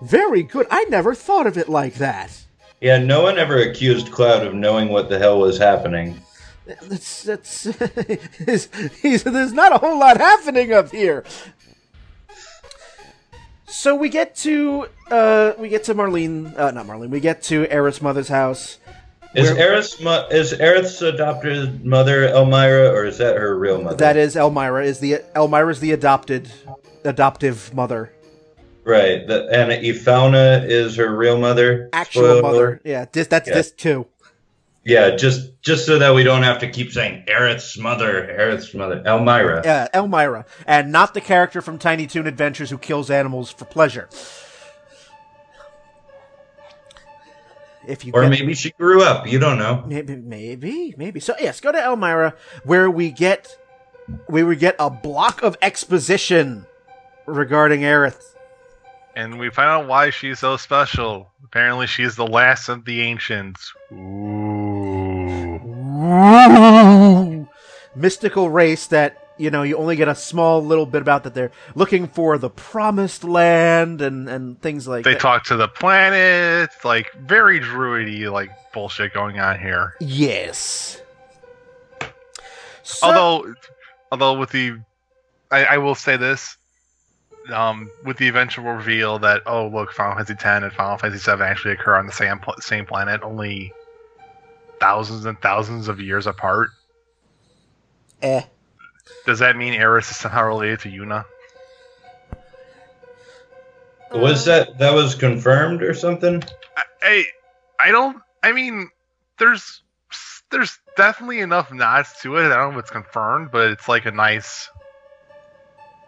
Very good. I never thought of it like that. Yeah, no one ever accused Cloud of knowing what the hell was happening. There's not a whole lot happening up here. So we get to Marlene, not Marlene. We get to Aerith's mother's house. Is Aerith's adopted mother Elmira, or is that her real mother? That is Elmira. Elmira's the adoptive mother. Right, and Ifauna is her real mother. Actual mother. Yeah, this too. Yeah, just so that we don't have to keep saying Aerith's mother, Elmira. Yeah, Elmira, and not the character from Tiny Toon Adventures who kills animals for pleasure. Maybe she grew up. You don't know. Maybe. So yes, go to Elmira, where we get a block of exposition regarding Aerith. And we find out why she's so special. Apparently she's the last of the ancients. Ooh. Mystical race that You know, you only get a small little bit about that they're looking for the promised land and things like that. They talk to the planets, like very druidy, like bullshit going on here. Yes. So, although with the, I will say this, with the eventual reveal that look, Final Fantasy X and Final Fantasy VII actually occur on the same planet, only thousands and thousands of years apart. Does that mean Eris is somehow related to Yuna? Was that was confirmed or something? I don't. I mean, there's definitely enough nods to it. I don't know if it's confirmed, but it's like a nice,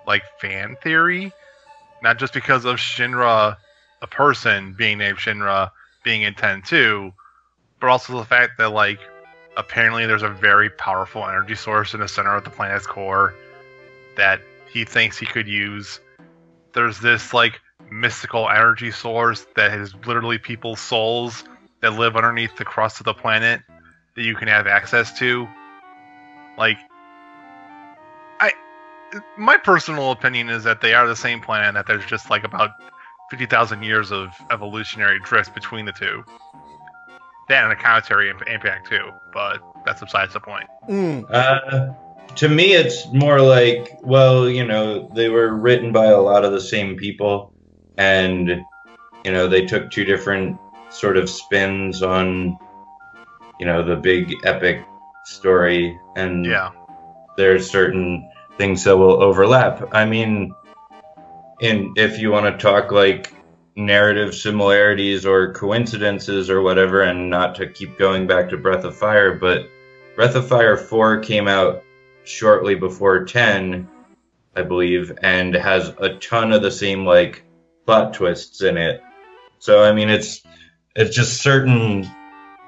like, fan theory. Not just because of Shinra, a person being named Shinra, being in 10-2, but also the fact that, like, apparently there's a very powerful energy source in the center of the planet's core that he thinks he could use. There's this, like, mystical energy source that is literally people's souls that live underneath the crust of the planet that you can have access to. Like, my personal opinion is that they are the same planet, that there's just, like, about 50,000 years of evolutionary drift between the two. That and a commentary impact too, but that's besides the point. To me, it's more like, well, you know, they were written by a lot of the same people, and, you know, they took two different sort of spins on, you know, the big epic story, and there's certain things that will overlap. I mean, if you want to talk, like, narrative similarities or coincidences or whatever, and not to keep going back to Breath of Fire, but Breath of Fire 4 came out shortly before 10, I believe, and has a ton of the same, like, plot twists in it. So, I mean, it's just certain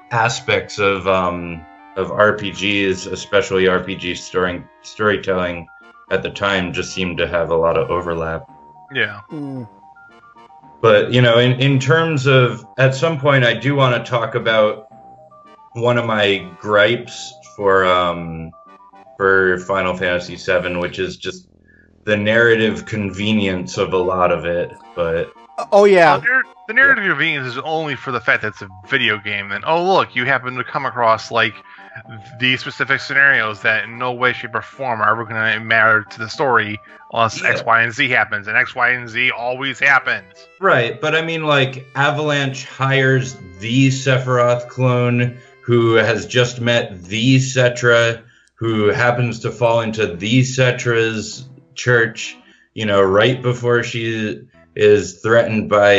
aspects of RPGs, especially RPG storytelling at the time, just seemed to have a lot of overlap. Yeah. But, you know, in terms of, at some point, I do want to talk about one of my gripes for Final Fantasy VII, which is just the narrative convenience of a lot of it. But the narrative convenience is only for the fact that it's a video game. And look, you happen to come across, like, these specific scenarios that in no way, shape, or form are ever going to matter to the story unless X, Y, and Z happens. And X, Y, and Z always happens. Right, but I mean, like, Avalanche hires the Sephiroth clone who has just met the Cetra, who happens to fall into the Cetra's church, you know, right before she is threatened by,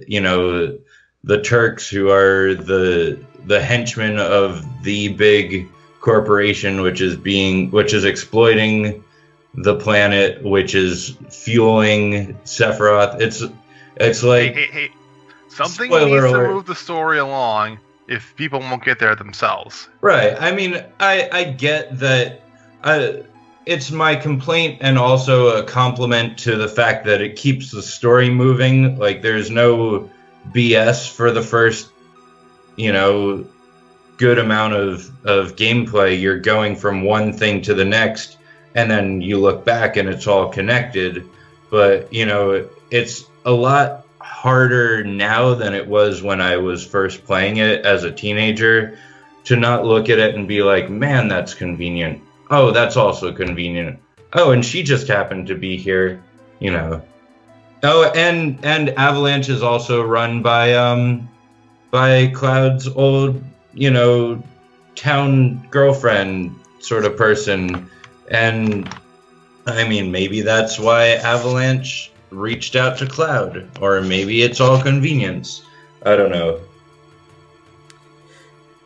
you know, the Turks, who are the henchmen of the big corporation, which is exploiting the planet, which is fueling Sephiroth. It's like, hey, something needs to move the story along if people won't get there themselves. Right. I mean, I get that. It's my complaint, and also a compliment to the fact that it keeps the story moving. Like, there's no BS for the first, you know, good amount of gameplay. You're going from one thing to the next, and then you look back and it's all connected. But, you know, it's a lot harder now than it was when I was first playing it as a teenager to not look at it and be like, man, that's convenient. Oh, that's also convenient. Oh, and she just happened to be here, you know. Oh, and Avalanche is also run by Cloud's old, you know, town girlfriend sort of person. And I mean, maybe that's why Avalanche reached out to Cloud, or maybe it's all convenience. I don't know.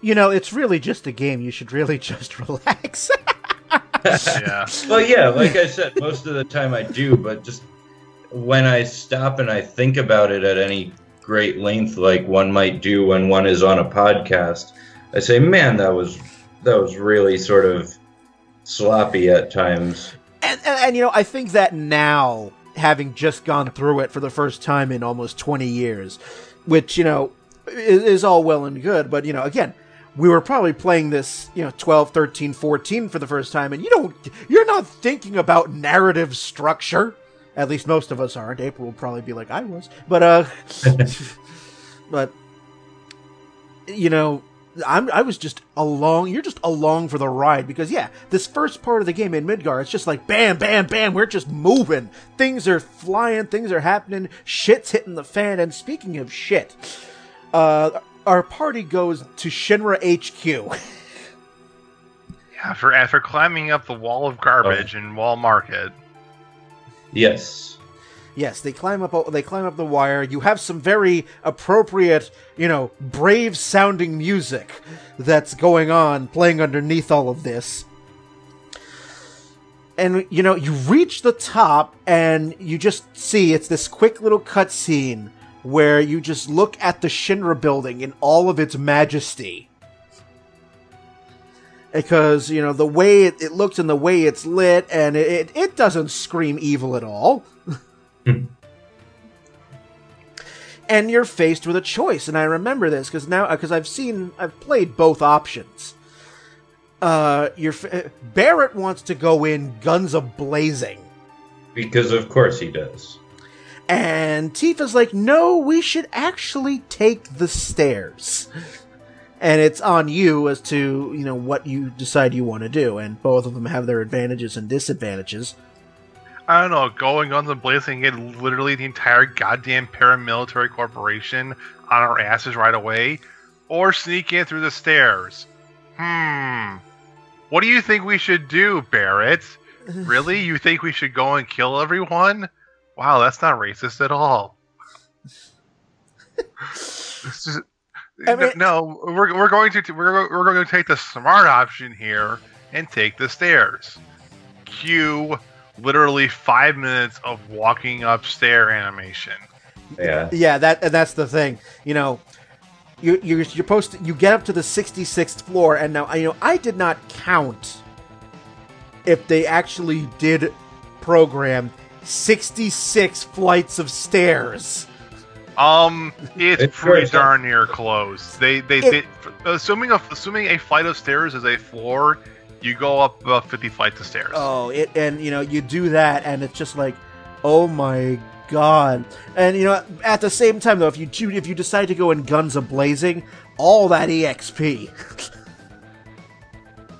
You know, it's really just a game. You should really just relax. Yeah. Well, yeah, like I said, most of the time I do, but just when I stop and I think about it at any great length, like one might do when one is on a podcast, I say, man, that was really sort of sloppy at times. And you know, I think that now, having just gone through it for the first time in almost 20 years, which, you know, is all well and good, but, you know, again, we were probably playing this, 12, 13, 14 for the first time, and you're not thinking about narrative structure. At least most of us aren't. April will probably be like I was. But, but, I was just along. You're just along for the ride because, this first part of the game in Midgar, it's just like bam, bam, bam. We're just moving. Things are flying. Things are happening. Shit's hitting the fan. And speaking of shit, our party goes to Shinra HQ. Yeah, after climbing up the wall of garbage in Wall Market. Yes. Yes, they climb up the wire. You have some very appropriate, brave sounding music that's going on, playing underneath all of this. And, you reach the top and you just see it's this quick little cutscene where you just look at the Shinra building in all of its majesty. Because, the way it looks and the way it's lit, and it doesn't scream evil at all. And you're faced with a choice, and I remember this, because I've played both options. Barrett wants to go in guns a-blazing. Because of course he does. And Tifa's like, no, we should actually take the stairs. And it's on you as to, what you decide you want to do. And both of them have their advantages and disadvantages. I don't know, going on the blazing and get literally the entire goddamn paramilitary corporation on our asses right away. Or sneak in through the stairs. What do you think we should do, Barrett? Really? You think we should go and kill everyone? Wow, that's not racist at all. No, we're going to take the smart option here and take the stairs. Cue literally 5 minutes of walking upstairs animation. Yeah. Yeah, that's the thing. You're supposed to, you get up to the 66th floor, and now I did not count if they actually did program 66 flights of stairs. It's pretty darn near close. They assuming a flight of stairs is a floor, you go up about 50 flights of stairs. Oh, you do that, and it's just like, oh my god. And at the same time though, if you decide to go in guns a-blazing, all that EXP.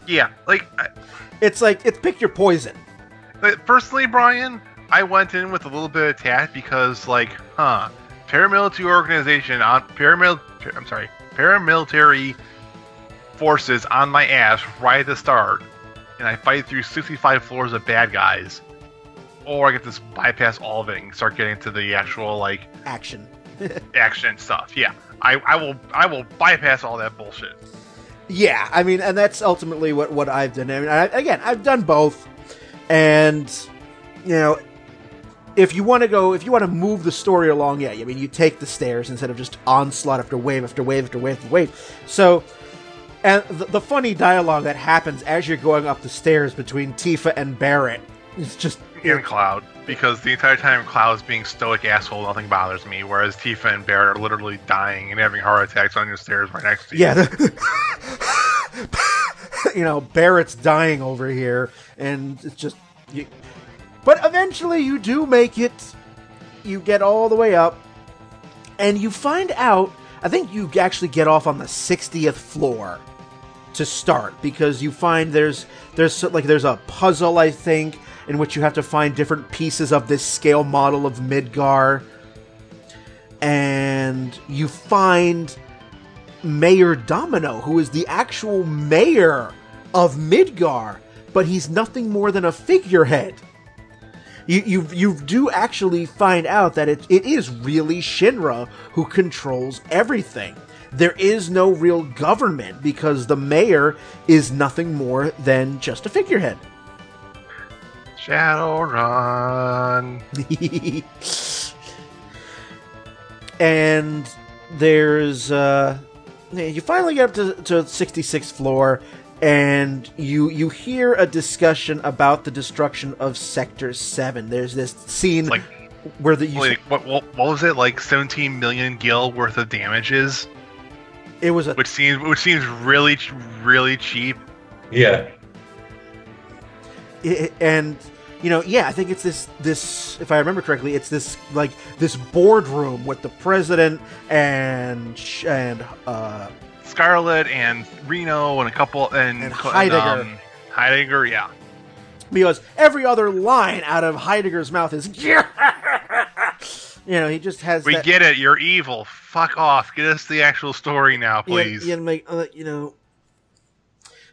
Yeah, it's pick your poison. Personally, Brian, I went in with a little bit of tact because, paramilitary organization on paramilitary forces on my ass right at the start, and I fight through 65 floors of bad guys, or I get to bypass all of it and start getting to the actual action stuff. Yeah, I will bypass all that bullshit. Yeah, and that's ultimately what I've done. I've done both, and if you want to move the story along, you take the stairs instead of just onslaught after wave after wave after wave after wave. So, and the funny dialogue that happens as you're going up the stairs between Tifa and Barrett is just... And Cloud, because the entire time Cloud's being stoic asshole, nothing bothers me, whereas Tifa and Barrett are literally dying and having heart attacks on your stairs right next to you. Yeah, Barrett's dying over here, and it's just... But eventually you do make it. You get all the way up, and you find out, I think you actually get off on the 60th floor to start, because you find there's a puzzle, I think, in which you have to find different pieces of this scale model of Midgar, and you find Mayor Domino, who is the actual mayor of Midgar, but he's nothing more than a figurehead. You do actually find out that it is really Shinra who controls everything. There is no real government because the mayor is nothing more than just a figurehead. Shadowrun. And there's you finally get up to 66th floor, and you hear a discussion about the destruction of Sector 7. There's this scene where what was it, 17 million gil worth of damages? It was which seems really cheap. Yeah. And I think it's this if I remember correctly, it's this boardroom with the president and Scarlet and Reno and a couple and Heidegger. Heidegger, yeah. Because every other line out of Heidegger's mouth is he just has. We get it. You're evil. Fuck off. Get us the actual story now, please.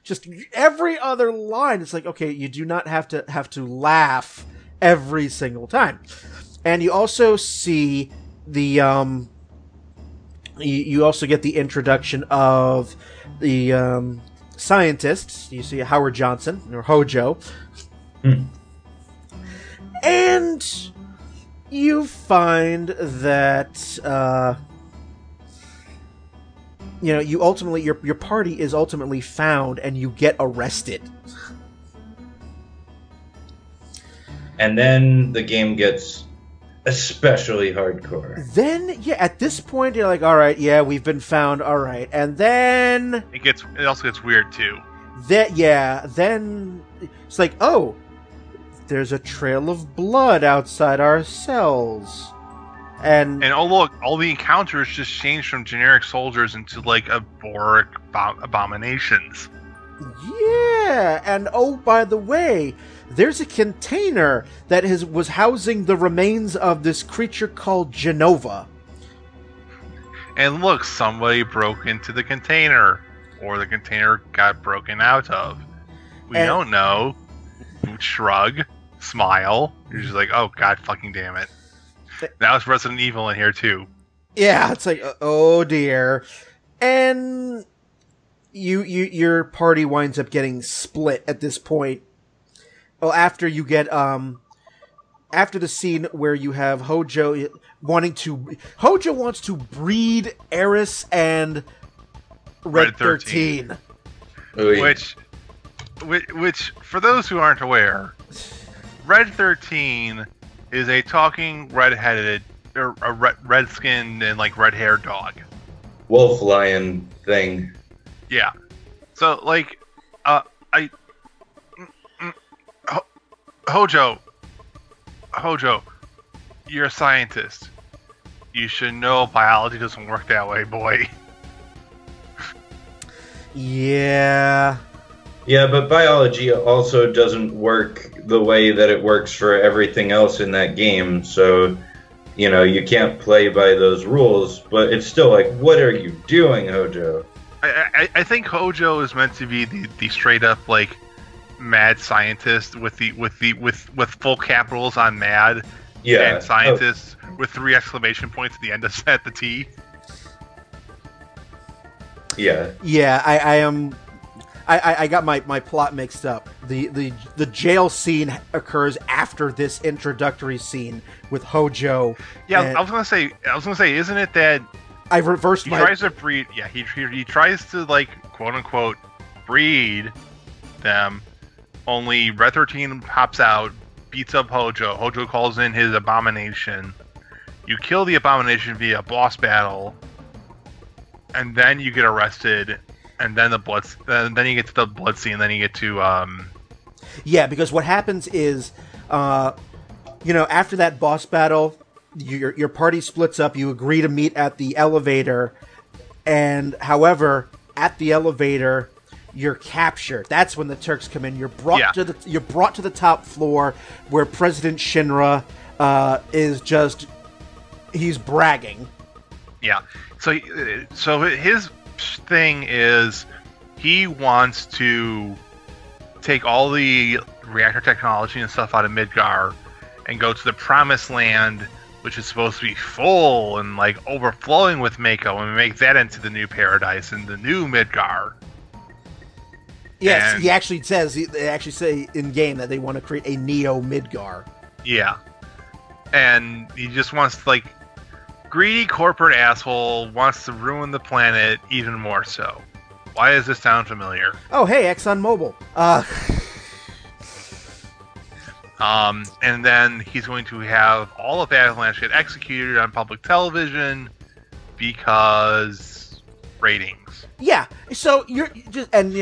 Just every other line. It's like, okay, you do not have to laugh every single time, and you also see the you also get the introduction of the scientists. You see Howard Johnson or Hojo, and you find that you ultimately your party is ultimately found and you get arrested. And then the game gets especially hardcore. Then at this point you're like, all right, we've been found, all right. And then it also gets weird too. Then it's like, oh, there's a trail of blood outside our cells. And oh look, all the encounters just changed from generic soldiers into like abortic abominations. Yeah, and oh, by the way, there's a container that was housing the remains of this creature called Genova. And look, somebody broke into the container, or the container got broken out of. We don't know. Shrug, smile. You're just like, oh god, fucking damn it. Now it's Resident Evil in here too. Yeah, it's like, oh dear. And your party winds up getting split at this point. Well, after you get after the scene where you have Hojo wants to breed Eris and Red 13. Which for those who aren't aware, Red 13 is a talking red-headed or a red-skinned and like red-haired dog. Wolf lion thing. Yeah. So like Hojo, you're a scientist. You should know biology doesn't work that way, boy. Yeah. Yeah, but biology also doesn't work the way that it works for everything else in that game, so, you can't play by those rules, but it's still like, what are you doing, Hojo? I think Hojo is meant to be the straight up, like, mad scientist with full capitals on mad, and scientist with 3 exclamation points at the end of at the T. Yeah. Yeah, I am... I got my plot mixed up. The jail scene occurs after this introductory scene with Hojo. Yeah, I was gonna say, isn't it that I reversed my... tries to breed. Yeah, he tries to, like, quote unquote breed them. Only Red 13 pops out, beats up Hojo. Hojo calls in his abomination. You kill the abomination via boss battle, and then you get arrested. And then then you get to the blood scene. Then you get to Yeah, because what happens is, after that boss battle, your party splits up. You agree to meet at the elevator, and however, at the elevator, you're captured. That's when the Turks come in. You're brought to the top floor where President Shinra he's bragging. Yeah. So his thing is he wants to take all the reactor technology and stuff out of Midgar and go to the promised land, which is supposed to be full and like overflowing with Mako, and make that into the new paradise and the new Midgar. Yes, they actually say in game that they want to create a Neo Midgar. Yeah, and he just wants to, like, greedy corporate asshole wants to ruin the planet even more so. Why does this sound familiar? Oh, hey, ExxonMobil. And then he's going to have all of Avalanche get executed on public television because ratings. Yeah, so you're just, and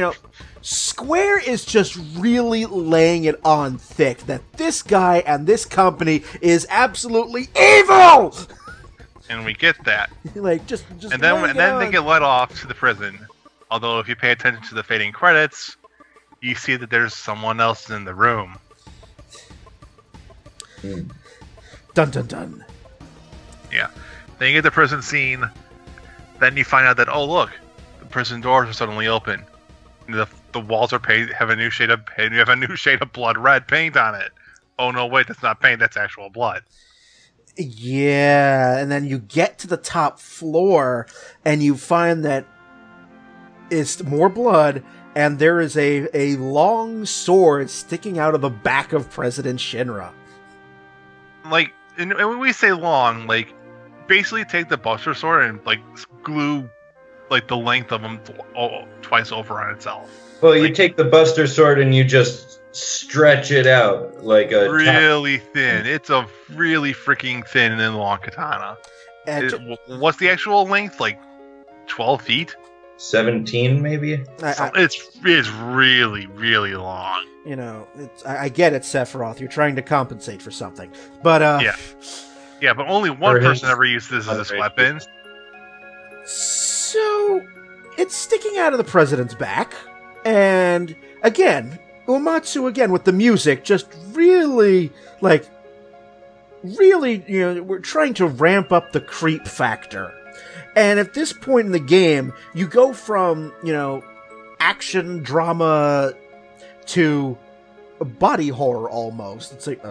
Square is just really laying it on thick that this guy and this company is absolutely evil. And we get that. Like just and then they get let off to the prison. Although if you pay attention to the fading credits, you see that there's someone else in the room. Dun dun dun. Yeah. Then you get the prison scene. Then you find out that, oh look, the prison doors are suddenly open. The walls are have a new shade of blood red paint on it. Oh no, wait, that's not paint, that's actual blood. Yeah, and then you get to the top floor and you find that it's more blood, and there is a long sword sticking out of the back of President Shinra. Like, and when we say long, like, basically take the Buster Sword and, like, glue, like, the length of them twice over on itself. Well, you take the Buster Sword and you just stretch it out like a... Really thin. It's a really freaking thin and long katana. What's the actual length? Like, 12 feet? 17, maybe? It's really, really long. I get it, Sephiroth. You're trying to compensate for something. But, Yeah, but only one person ever used this as his weapon. So, it's sticking out of the president's back. And, again, Uematsu, with the music, just really, we're trying to ramp up the creep factor. And at this point in the game, you go from, action, drama, to body horror almost. It's like,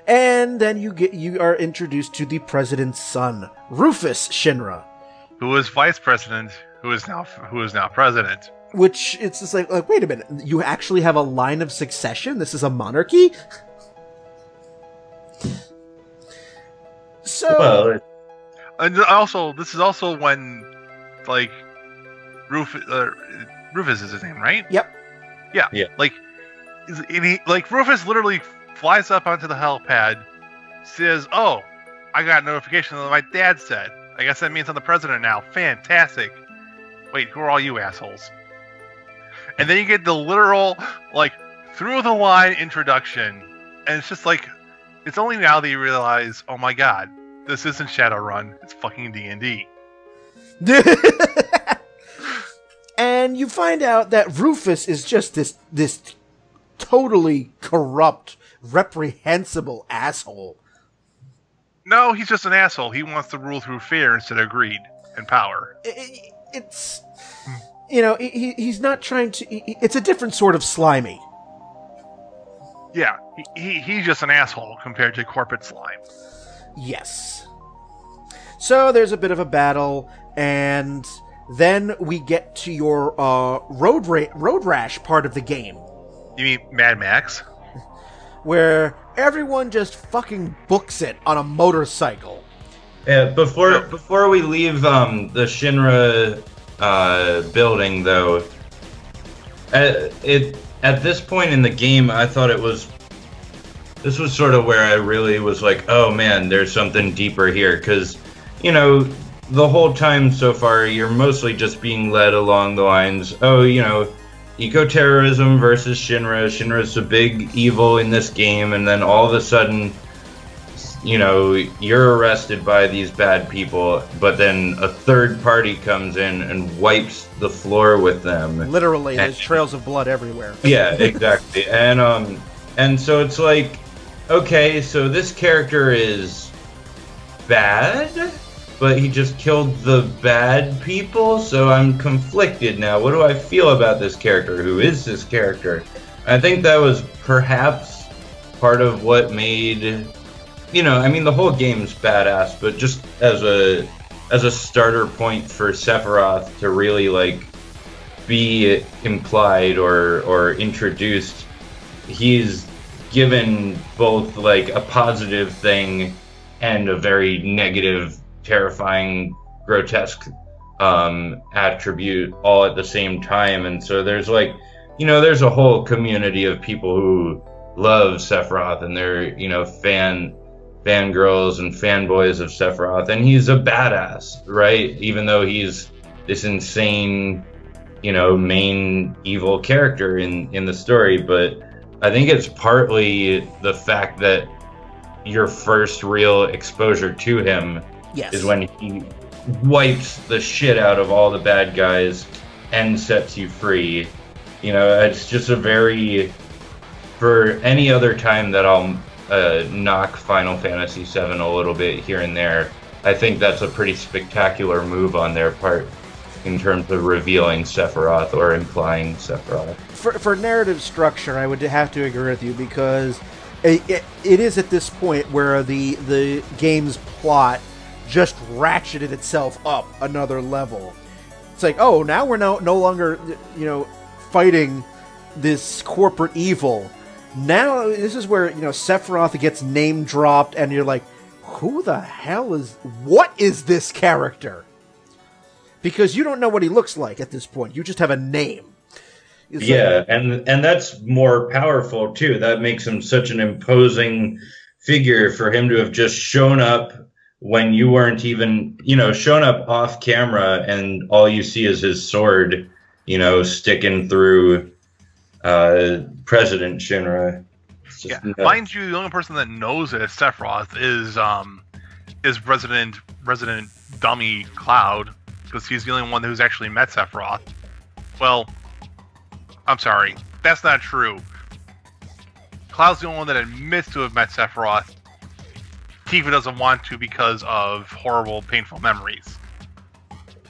And then you are introduced to the president's son, Rufus Shinra, who was vice president, who is now president. Which it's just like wait a minute, you actually have a line of succession? This is a monarchy? So, and also this is also when, like, Rufus is his name, right? Yep. Yeah. Like Rufus literally flies up onto the helipad, says, "Oh, I got a notification that my dad said. I guess that means I'm the president now. Fantastic. Wait, who are all you assholes?" And then you get the literal, like, through-the-line introduction. And it's just like, it's only now that you realize, oh my god, this isn't Shadowrun, it's fucking D&D. And you find out that Rufus is just this totally corrupt, reprehensible asshole. No, he's just an asshole. He wants to rule through fear instead of greed and power. It's... he's not trying to... It's a different sort of slimy. Yeah, he's just an asshole compared to corporate slime. Yes. So there's a bit of a battle, and then we get to your road rash part of the game. You mean Mad Max? Where everyone just fucking books it on a motorcycle. Yeah, before we leave the Shinra building, though, at this point in the game, I thought this was sort of where I really was like, oh man, there's something deeper here, because, the whole time so far, you're mostly just being led along the lines, eco-terrorism versus Shinra. Shinra's the big evil in this game, and then all of a sudden, you're arrested by these bad people, but then a third party comes in and wipes the floor with them. Literally, there's trails of blood everywhere. Yeah, exactly. And so it's like, okay, so this character is bad, but he just killed the bad people, so I'm conflicted now. What do I feel about this character? Who is this character? I think that was perhaps part of what made... the whole game's badass, but just as a starter point for Sephiroth to really, be implied or introduced, he's given both, a positive thing and a very negative, terrifying, grotesque attribute all at the same time. And so there's, there's a whole community of people who love Sephiroth, and they're, fangirls and fanboys of Sephiroth, and he's a badass, right? Even though he's this insane, main evil character in the story. But I think it's partly the fact that your first real exposure to him is when he wipes the shit out of all the bad guys and sets you free. It's just for any other time that I'll knock Final Fantasy VII a little bit here and there, I think that's a pretty spectacular move on their part in terms of revealing Sephiroth or implying Sephiroth. For narrative structure, I would have to agree with you, because it is at this point where the game's plot just ratcheted itself up another level. It's like, oh, now we're no longer, fighting this corporate evil. Now this is where, Sephiroth gets name dropped, and you're like, what is this character? Because you don't know what he looks like at this point. You just have a name. And that's more powerful too. That makes him such an imposing figure, for him to have just shown up when you weren't even, shown up off camera, and all you see is his sword, sticking through President Shinra. Mind you, the only person that knows it as Sephiroth is Resident Dummy Cloud, because he's the only one who's actually met Sephiroth. Well, I'm sorry, that's not true. Cloud's the only one that admits to have met Sephiroth. Tifa doesn't want to because of horrible, painful memories.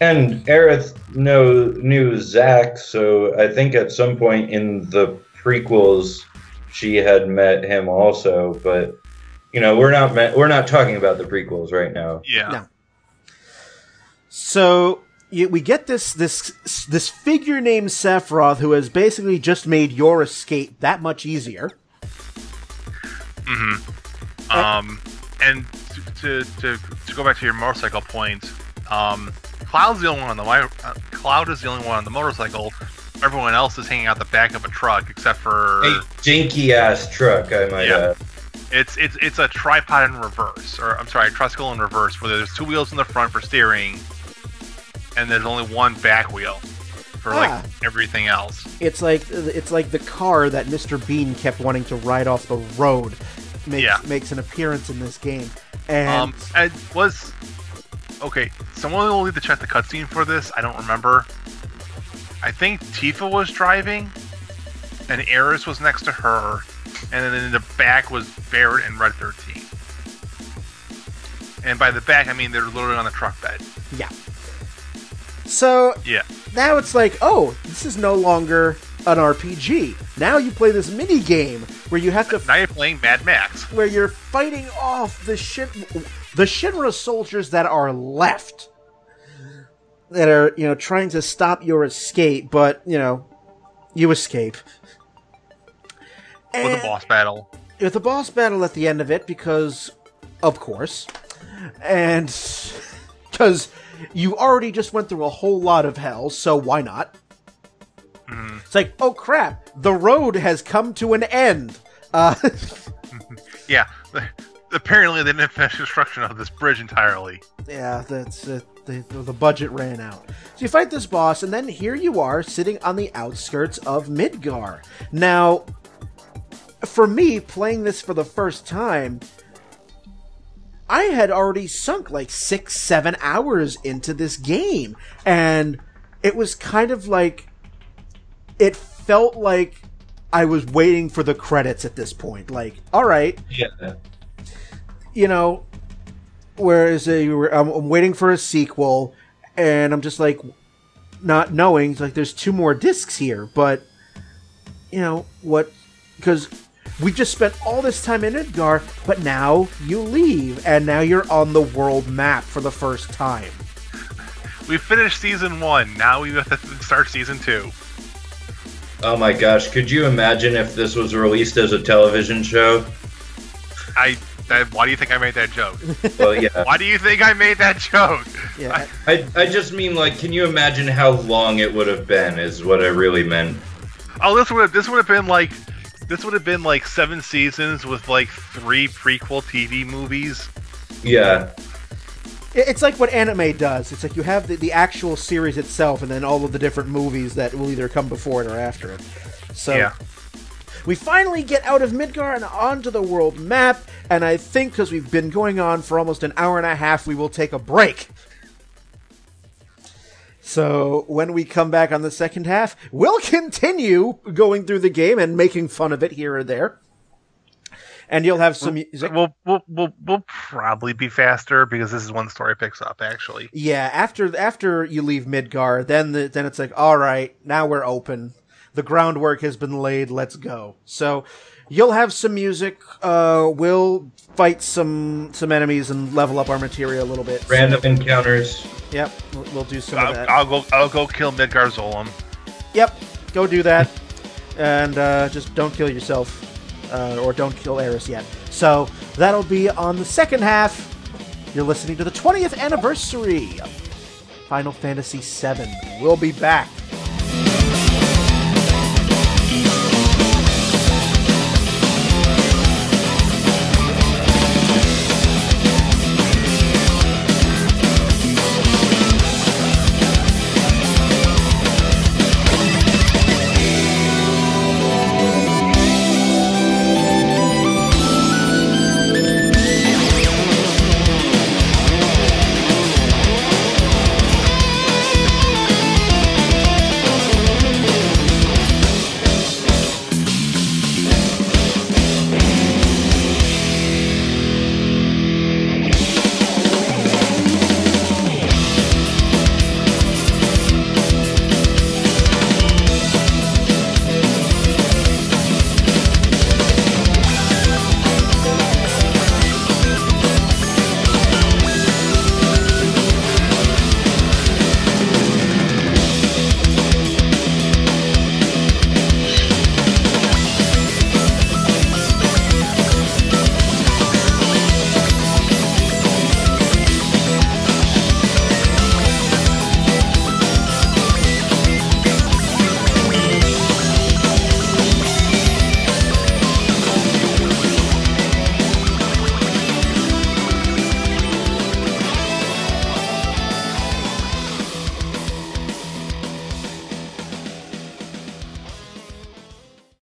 And Aerith knew Zack, so I think at some point in the prequels she had met him also. But we're not talking about the prequels right now. Yeah. No. So we get this figure named Sephiroth, who has basically just made your escape that much easier. Mm-hmm. And to go back to your motorcycle point, Cloud is the only one on the motorcycle. Everyone else is hanging out the back of a truck, except for a janky ass truck, I might add. It's a tripod in reverse, or I'm sorry, a tricycle in reverse, where there's two wheels in the front for steering, and there's only one back wheel for everything else. It's like the car that Mr. Bean kept wanting to ride off the road. Makes an appearance in this game. And okay, someone will need to check the cutscene for this. I don't remember. I think Tifa was driving, and Aerith was next to her, and then in the back was Barrett and Red 13. And by the back, I mean they're literally on the truck bed. Yeah. So now it's like, oh, this is no longer an RPG. Now you play this mini game where you have to. Now you're playing Mad Max, where you're fighting off the Shinra soldiers that are left, that are trying to stop your escape, but you escape. With a boss battle. With a boss battle at the end of it, because of course, and because you already just went through a whole lot of hell, so why not? It's like, oh crap, the road has come to an end. Yeah, apparently they didn't finish construction of this bridge entirely. Yeah, that's the budget ran out. So you fight this boss, and then here you are sitting on the outskirts of Midgar. Now, for me, playing this for the first time, I had already sunk like 6-7 hours into this game, and it was kind of like, it felt like I was waiting for the credits at this point. Like, all right, whereas I'm waiting for a sequel, and I'm just like, not knowing, it's like, there's 2 more discs here, but what? Because we just spent all this time in Midgar, but now you leave, and now you're on the world map for the first time. We finished Season 1, now we have to start Season 2. Oh my gosh, could you imagine if this was released as a television show? Why do you think I made that joke? Well, yeah. Why do you think I made that joke? Yeah. I just mean, like, can you imagine how long it would have been, is what I really meant. Oh, this would have been like This would have been like 7 seasons with like 3 prequel TV movies. Yeah. It's like what anime does. It's like you have the actual series itself, and then all of the different movies that will either come before it or after it. So Yeah. we finally get out of Midgar and onto the world map, and I think because we've been going on for almost an hour and a half, we will take a break. So when we come back on the second half, we'll continue going through the game and making fun of it here or there. And you'll have some music. We'll probably be faster because this is when the story picks up. Actually, Yeah, after you leave Midgar, then it's like, all right, now we're open. The groundwork has been laid. Let's go. So you'll have some music. We'll fight some enemies and level up our materia a little bit. Random encounters. Yep, we'll do some of that. I'll go kill Midgar Zolom. Yep, go do that, and just don't kill yourself, or don't kill Eris yet. So that'll be on the second half. You're listening to the 20th anniversary of Final Fantasy VII. We'll be back.